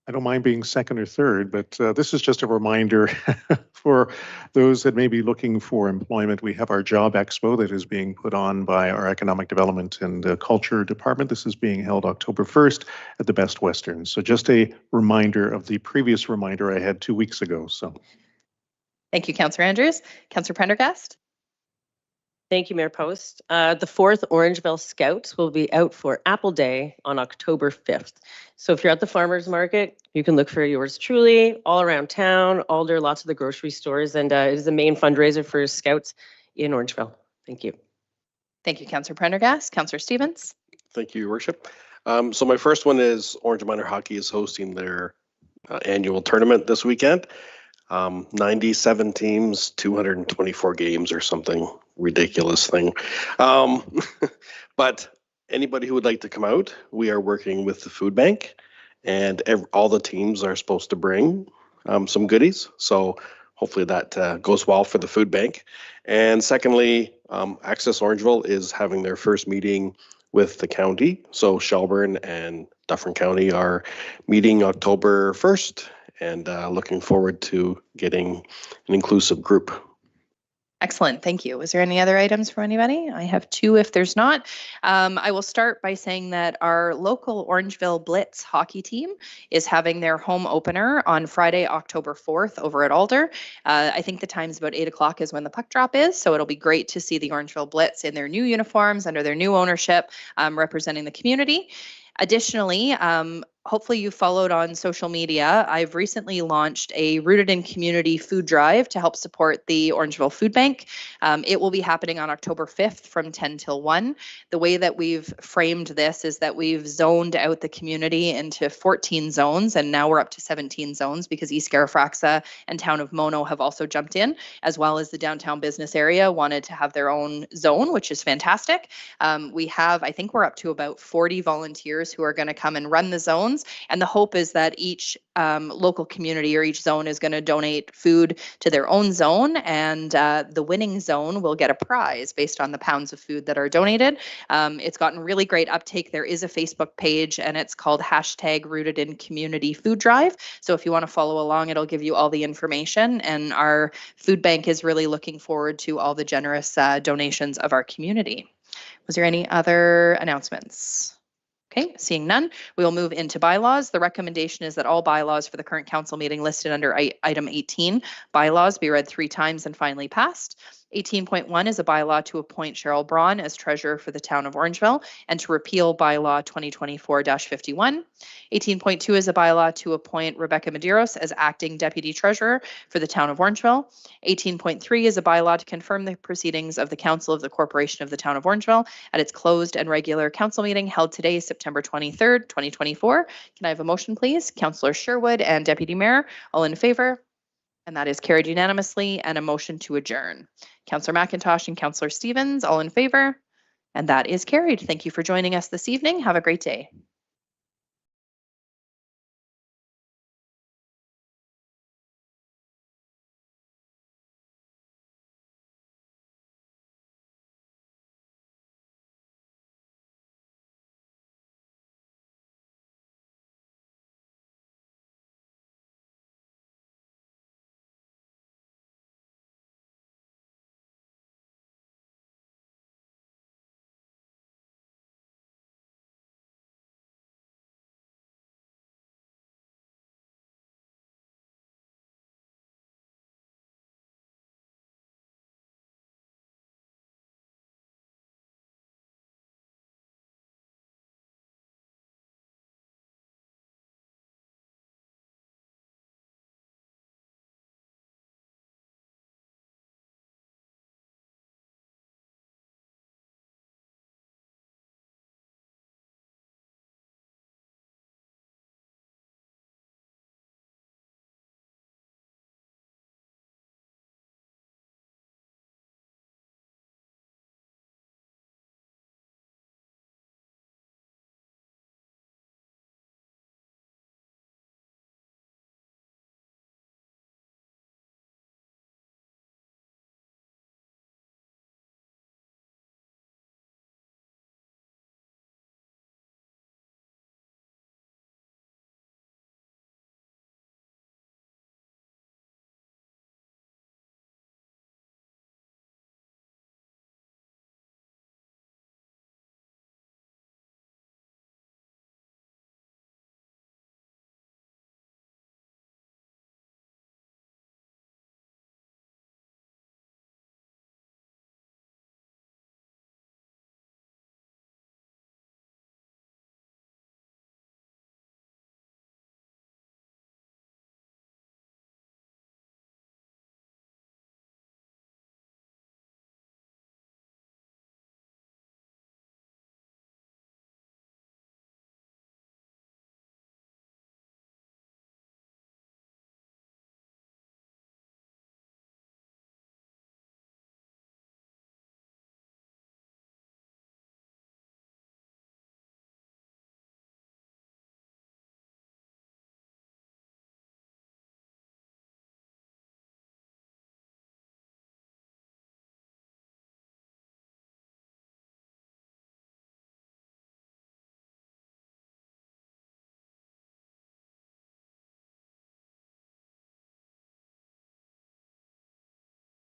I don't mind being second or third, but this is just a reminder for those that may be looking for employment. We have our job expo that is being put on by our Economic Development and Culture Department. This is being held October 1st at the Best Western. So just a reminder of the previous reminder I had 2 weeks ago. So thank you, Councillor Andrews. Councillor Prendergast. Thank you, Mayor Post. The 4th Orangeville Scouts will be out for Apple Day on October 5th. So if you're at the farmer's market, you can look for yours truly all around town, Alder, lots of the grocery stores, and it is the main fundraiser for Scouts in Orangeville. Thank you. Thank you, Councillor Prendergast. Councillor Stevens. Thank you, Your Worship. So my first one is Orange Minor Hockey is hosting their annual tournament this weekend. 97 teams, 224 games or something ridiculous thing. But anybody who would like to come out, we are working with the food bank and all the teams are supposed to bring some goodies. So hopefully that goes well for the food bank. And secondly, Access Orangeville is having their first meeting with the county. So Shelburne and Dufferin County are meeting October 1st and looking forward to getting an inclusive group. Excellent, thank you. Was there any other items from anybody? I have 2 if there's not. I will start by saying that our local Orangeville Blitz hockey team is having their home opener on Friday, October 4th over at Alder. I think the time's about 8 o'clock is when the puck drop is, so it'll be great to see the Orangeville Blitz in their new uniforms under their new ownership representing the community. Additionally, hopefully you followed on social media. I've recently launched a Rooted in Community food drive to help support the Orangeville Food Bank. It will be happening on October 5th from 10 till 1. The way that we've framed this is that we've zoned out the community into 14 zones, and now we're up to 17 zones because East Garifraxa and Town of Mono have also jumped in, as well as the downtown business area wanted to have their own zone, which is fantastic. We have, I think we're up to about 40 volunteers who are going to come and run the zones. And the hope is that each local community or each zone is going to donate food to their own zone, and the winning zone will get a prize based on the pounds of food that are donated. It's gotten really great uptake. There is a Facebook page, and it's called #RootedInCommunityFoodDrive. So if you want to follow along, it'll give you all the information. And our food bank is really looking forward to all the generous donations of our community. Was there any other announcements? Okay, seeing none, we will move into bylaws. The recommendation is that all bylaws for the current council meeting listed under item 18, bylaws, be read 3 times and finally passed. 18.1 is a bylaw to appoint Cheryl Braun as treasurer for the town of Orangeville and to repeal bylaw 2024-51. 18.2 is a bylaw to appoint Rebecca Medeiros as acting deputy treasurer for the town of Orangeville. 18.3 is a bylaw to confirm the proceedings of the council of the corporation of the town of Orangeville at its closed and regular council meeting held today, September 23rd, 2024. Can I have a motion, please? Councillor Sherwood and Deputy Mayor, all in favor? And that is carried unanimously, and a motion to adjourn. Councillor McIntosh and Councillor Stevens, all in favor? And that is carried. Thank you for joining us this evening. Have a great day.